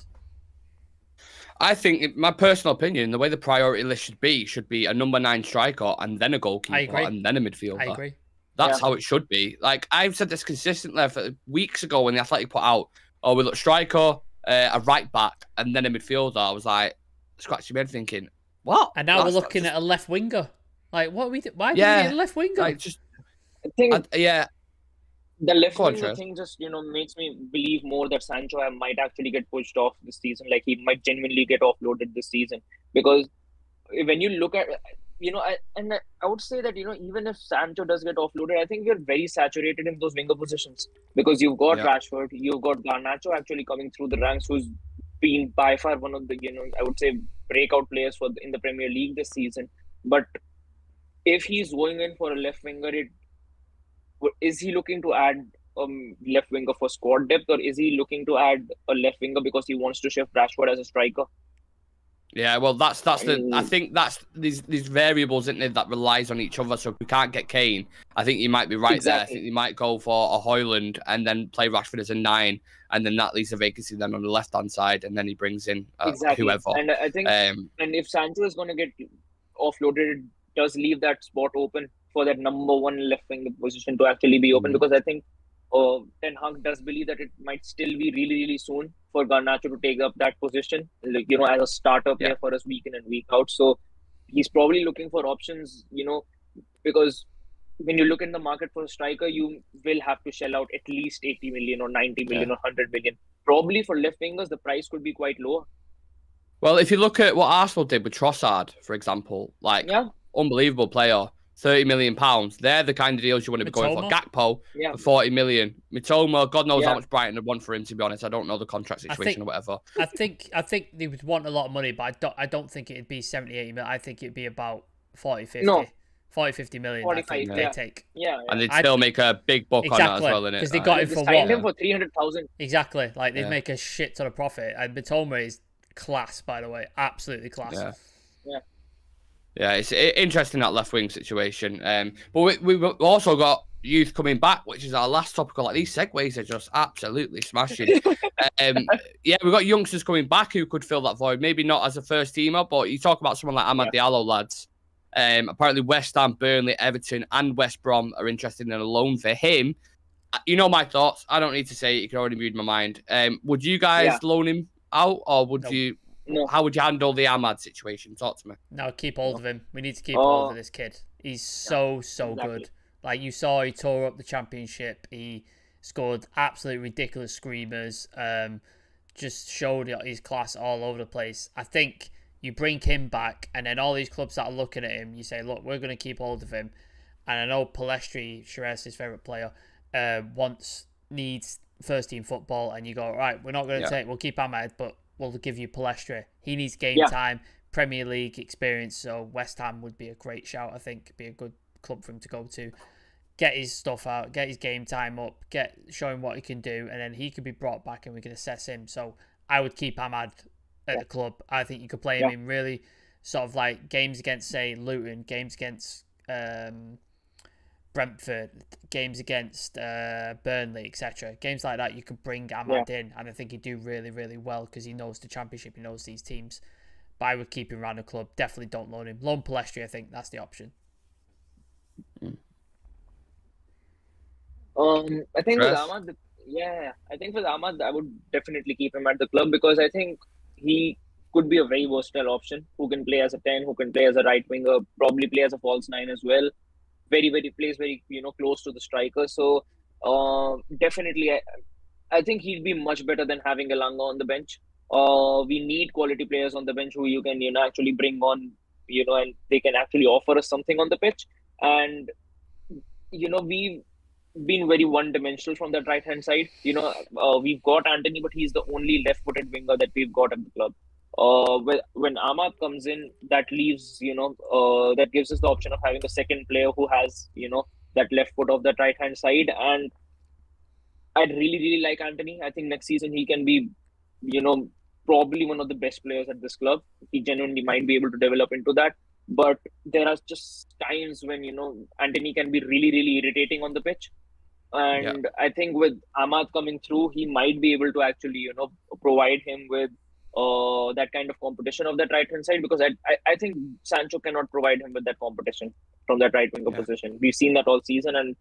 I think, in my personal opinion, the way the priority list should be a number 9 striker and then a goalkeeper and then a midfielder. I agree. That's how it should be. Like, I've said this consistently for weeks ago when the Athletic put out, we look striker, a right back, and then a midfielder. I was like, scratching my head thinking, what? And now we're looking at a left winger. Like, what are we why do we need a left winger? Like, I think, the left winger thing just, makes me believe more that Sancho might actually get pushed off this season. Like, he might genuinely get offloaded this season. Because when you look at, I would say that, even if Sancho does get offloaded, I think we're very saturated in those winger positions. Because you've got Rashford, you've got Garnacho actually coming through the ranks, who's been by far one of the, I would say, breakout players in the Premier League this season. But if he's going in for a left winger, is he looking to add left winger for squad depth, or is he looking to add a left winger because he wants to shift Rashford as a striker? Yeah, well, I think that's these variables, isn't it, that relies on each other. So if we can't get Kane, I think you might be right there. I think you might go for a Højlund and then play Rashford as a 9, and then that leaves a vacancy then on the left-hand side, and then he brings in whoever. And I think, and if Sancho is going to get offloaded, it does leave that spot open for that number 1 left winger position to actually be open, because I think Ten Hag does believe that it might still be really, really soon for Garnacho to take up that position, like, as a starter player for us week in and week out. So he's probably looking for options, because when you look in the market for a striker, you will have to shell out at least 80 million or 90 million or 100 million. Probably for left wingers, the price could be quite low. Well, if you look at what Arsenal did with Trossard, for example, unbelievable player, £30 million. They're the kind of deals you want to be going for. Gakpo for 40 million. Mitoma, God knows how much Brighton would want for him, to be honest. I don't know the contract situation or whatever. I think they would want a lot of money, but I don't think it'd be 70, 80 million. I think it'd be about 40, 50. No. 40, 50 million, 45, I think they take. Yeah. And they'd still make a big buck on that as well, innit? Because they got him for what? Signed him for 300,000. Exactly. Like, they'd make a shit ton of profit. And Mitoma is class, by the way. Absolutely class. Yeah, it's interesting, that left wing situation. But we've also got youth coming back, which is our last topical. Like, these segues are just absolutely smashing. We've got youngsters coming back who could fill that void. Maybe not as a first teamer, but you talk about someone like Amad Diallo, lads. Apparently West Ham, Burnley, Everton and West Brom are interested in a loan for him. You know my thoughts. I don't need to say it. You can already read my mind. Would you guys loan him out, or would you... No. How would you handle the Amad situation? Talk to me. No, keep hold of him. We need to keep hold of this kid. He's so good. Like, you saw, he tore up the Championship. He scored absolutely ridiculous screamers. Just showed his class all over the place. I think you bring him back, and then all these clubs that are looking at him, you say, look, we're going to keep hold of him. And I know Palestri, Sherez, his favourite player, needs first-team football, and you go, right, we're not going to we'll keep Amad, but we'll give you Palestra. He needs game time, Premier League experience, so West Ham would be a great shout, I think. Be a good club for him to go to. Get his stuff out, get his game time up, show him what he can do, and then he could be brought back and we can assess him. So I would keep Amad at the club. I think you could play him in really sort of like games against, say, Luton, games against Brentford, games against Burnley, etc. Games like that, you could bring Amad in, and I think he'd do really, really well because he knows the Championship, he knows these teams. But I would keep him around the club. Definitely don't loan him. Loan Palestri, I think that's the option. I think with Amad, I would definitely keep him at the club because I think he could be a very versatile option who can play as a 10, who can play as a right winger, probably play as a false 9 as well. Plays very close to the striker. So definitely, I think he'd be much better than having Elanga on the bench. We need quality players on the bench who you can actually bring on, and they can actually offer us something on the pitch. And we've been very one-dimensional from that right-hand side. We've got Anthony, but he's the only left-footed winger that we've got at the club. When Amad comes in, that leaves, that gives us the option of having a second player who has, that left foot of that right-hand side. And I'd really, really like Anthony. I think next season he can be, probably one of the best players at this club. He genuinely might be able to develop into that. But there are just times when, Anthony can be really, really irritating on the pitch. And I think with Amad coming through, he might be able to actually, provide him with that kind of competition of that right-hand side, because I think Sancho cannot provide him with that competition from that right winger position. We've seen that all season, and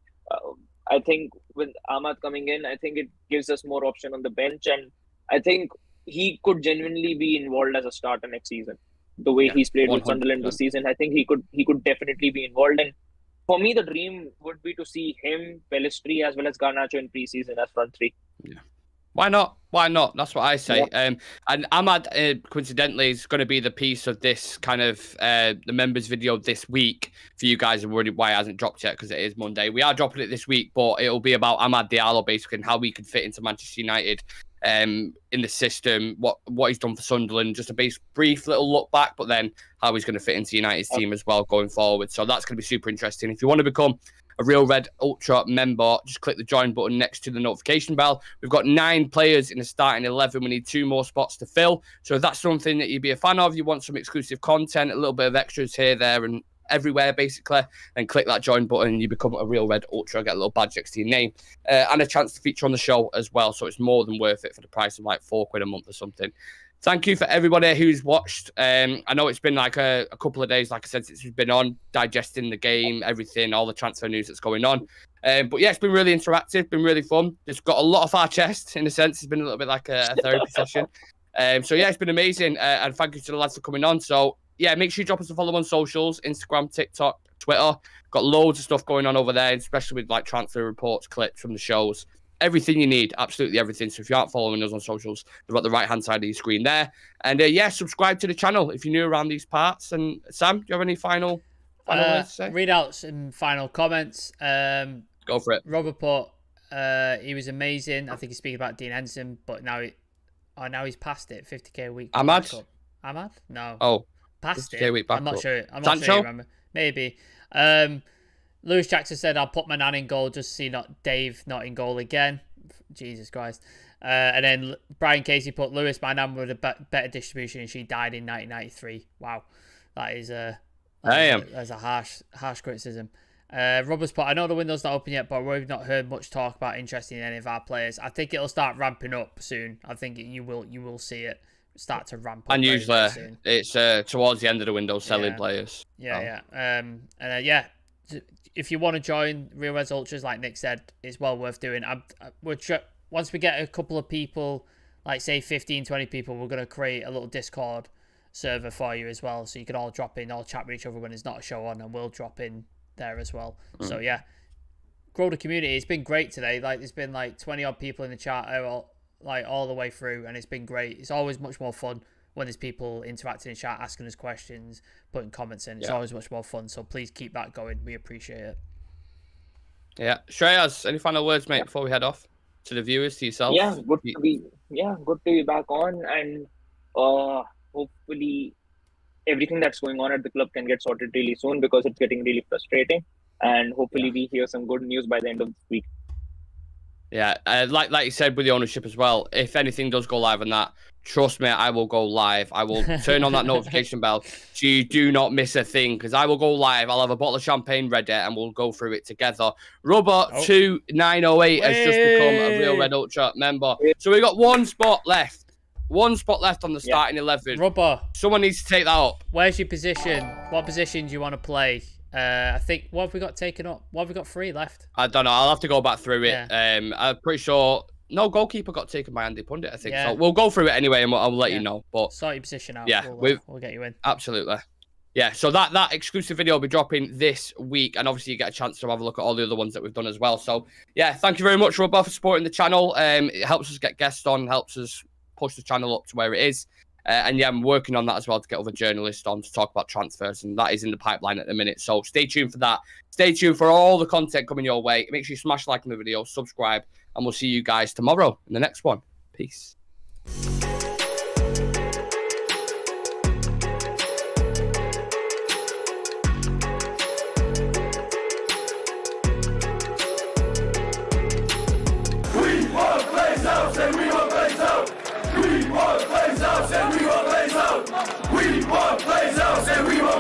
I think with Amad coming in, I think it gives us more option on the bench, and I think he could genuinely be involved as a starter next season. The way he's played 100%. With Sunderland this season, I think he could definitely be involved. And for me, the dream would be to see him, Pelistri, as well as Garnacho in pre-season as front three. Yeah. Why not? Why not? That's what I say. And Amad, coincidentally, is going to be the piece of this kind of the members video this week for you guys. Why it hasn't dropped yet because it is Monday. We are dropping it this week, but it'll be about Amad Diallo basically and how he can fit into Manchester United in the system, what he's done for Sunderland, just a brief little look back, but then how he's going to fit into United's team as well going forward. So that's going to be super interesting. If you want to become a Real Red Ultra member, just click the join button next to the notification bell. We've got 9 players in the starting 11. We need 2 more spots to fill. So if that's something that you'd be a fan of, you want some exclusive content, a little bit of extras here, there, and everywhere, basically, then click that join button and you become a Real Red Ultra, get a little badge next to your name, and a chance to feature on the show as well. So it's more than worth it for the price of like £4 a month or something. Thank you for everybody who's watched. I know it's been like a couple of days, like I said, since we've been on, digesting the game, everything, all the transfer news that's going on. But yeah, it's been really interactive, been really fun. It's got a lot off our chest, in a sense. It's been a little bit like a therapy session. So yeah, it's been amazing. And thank you to the lads for coming on. So yeah, make sure you drop us a follow on socials, Instagram, TikTok, Twitter. Got loads of stuff going on over there, especially with like transfer reports, clips from the shows. Everything you need, absolutely everything. So if you aren't following us on socials, they're at the right-hand side of your screen there. And yeah, subscribe to the channel if you're new around these parts. And Sam, do you have any final words to say? Read out some final comments. Go for it. Robert put, he was amazing. I think he's speaking about Dean Henson, but now he's past it. 50k a week. Ahmad? Ahmad? No. Oh, past 50K a week it. I'm not backup. sure. I'm not sure you remember. Maybe. Lewis Jackson said, "I'll put my nan in goal just to see Dave not in goal again." Jesus Christ. And then Brian Casey put, "Lewis, my nan with a better distribution and she died in 1993." Wow. That is that's a harsh criticism. Robert's put, "I know the window's not open yet, but we've not heard much talk about interest in any of our players. I think it'll start ramping up soon. I think you will see it start to ramp up. And usually it's towards the end of the window selling players. Yeah. If you want to join Real Reds Ultras, like Nick said, it's well worth doing. Once we get a couple of people, like say 15, 20 people, we're going to create a little Discord server for you as well. So you can all drop in, all chat with each other when there's not a show on, and we'll drop in there as well. So yeah, grow the community. It's been great today. Like there's been like 20 odd people in the chat all the way through, and it's been great. It's always much more fun when there's people interacting in chat, asking us questions, putting comments in. It's always much more fun. So please keep that going. We appreciate it. Yeah. Shreyas, any final words, mate, before we head off? To the viewers, to yourself? Yeah, good to be back on, and hopefully everything that's going on at the club can get sorted really soon, because it's getting really frustrating, and hopefully we hear some good news by the end of this week. Yeah, like you said with the ownership as well, if anything does go live on that, trust me, I will go live. I will turn on that notification bell so you do not miss a thing, because I will go live. I'll have a bottle of champagne ready and we'll go through it together. Rubber2908 has just become a Real Red Ultra member. So we've got one spot left. One spot left on the starting 11. Rubber. Someone needs to take that up. Where's your position? What position do you want to play? I think, what have we got taken up? What have we got 3 left? I don't know. I'll have to go back through it. I'm pretty sure... No, goalkeeper got taken by Andy Pundit, I think. So we'll go through it anyway, and I'll let you know. But sort your position out. Yeah, we'll get you in. Absolutely. Yeah, so that exclusive video will be dropping this week, and obviously you get a chance to have a look at all the other ones that we've done as well. So yeah, thank you very much, Rubber, for supporting the channel. It helps us get guests on, helps us push the channel up to where it is. And yeah, I'm working on that as well to get other journalists on to talk about transfers, and that is in the pipeline at the minute. So stay tuned for that. Stay tuned for all the content coming your way. Make sure you smash like on the video, subscribe, and we'll see you guys tomorrow in the next one. Peace. We want Blaze House and we want Blaze House. We want Blaze House and we want Blaze House. We want Blaze House and we want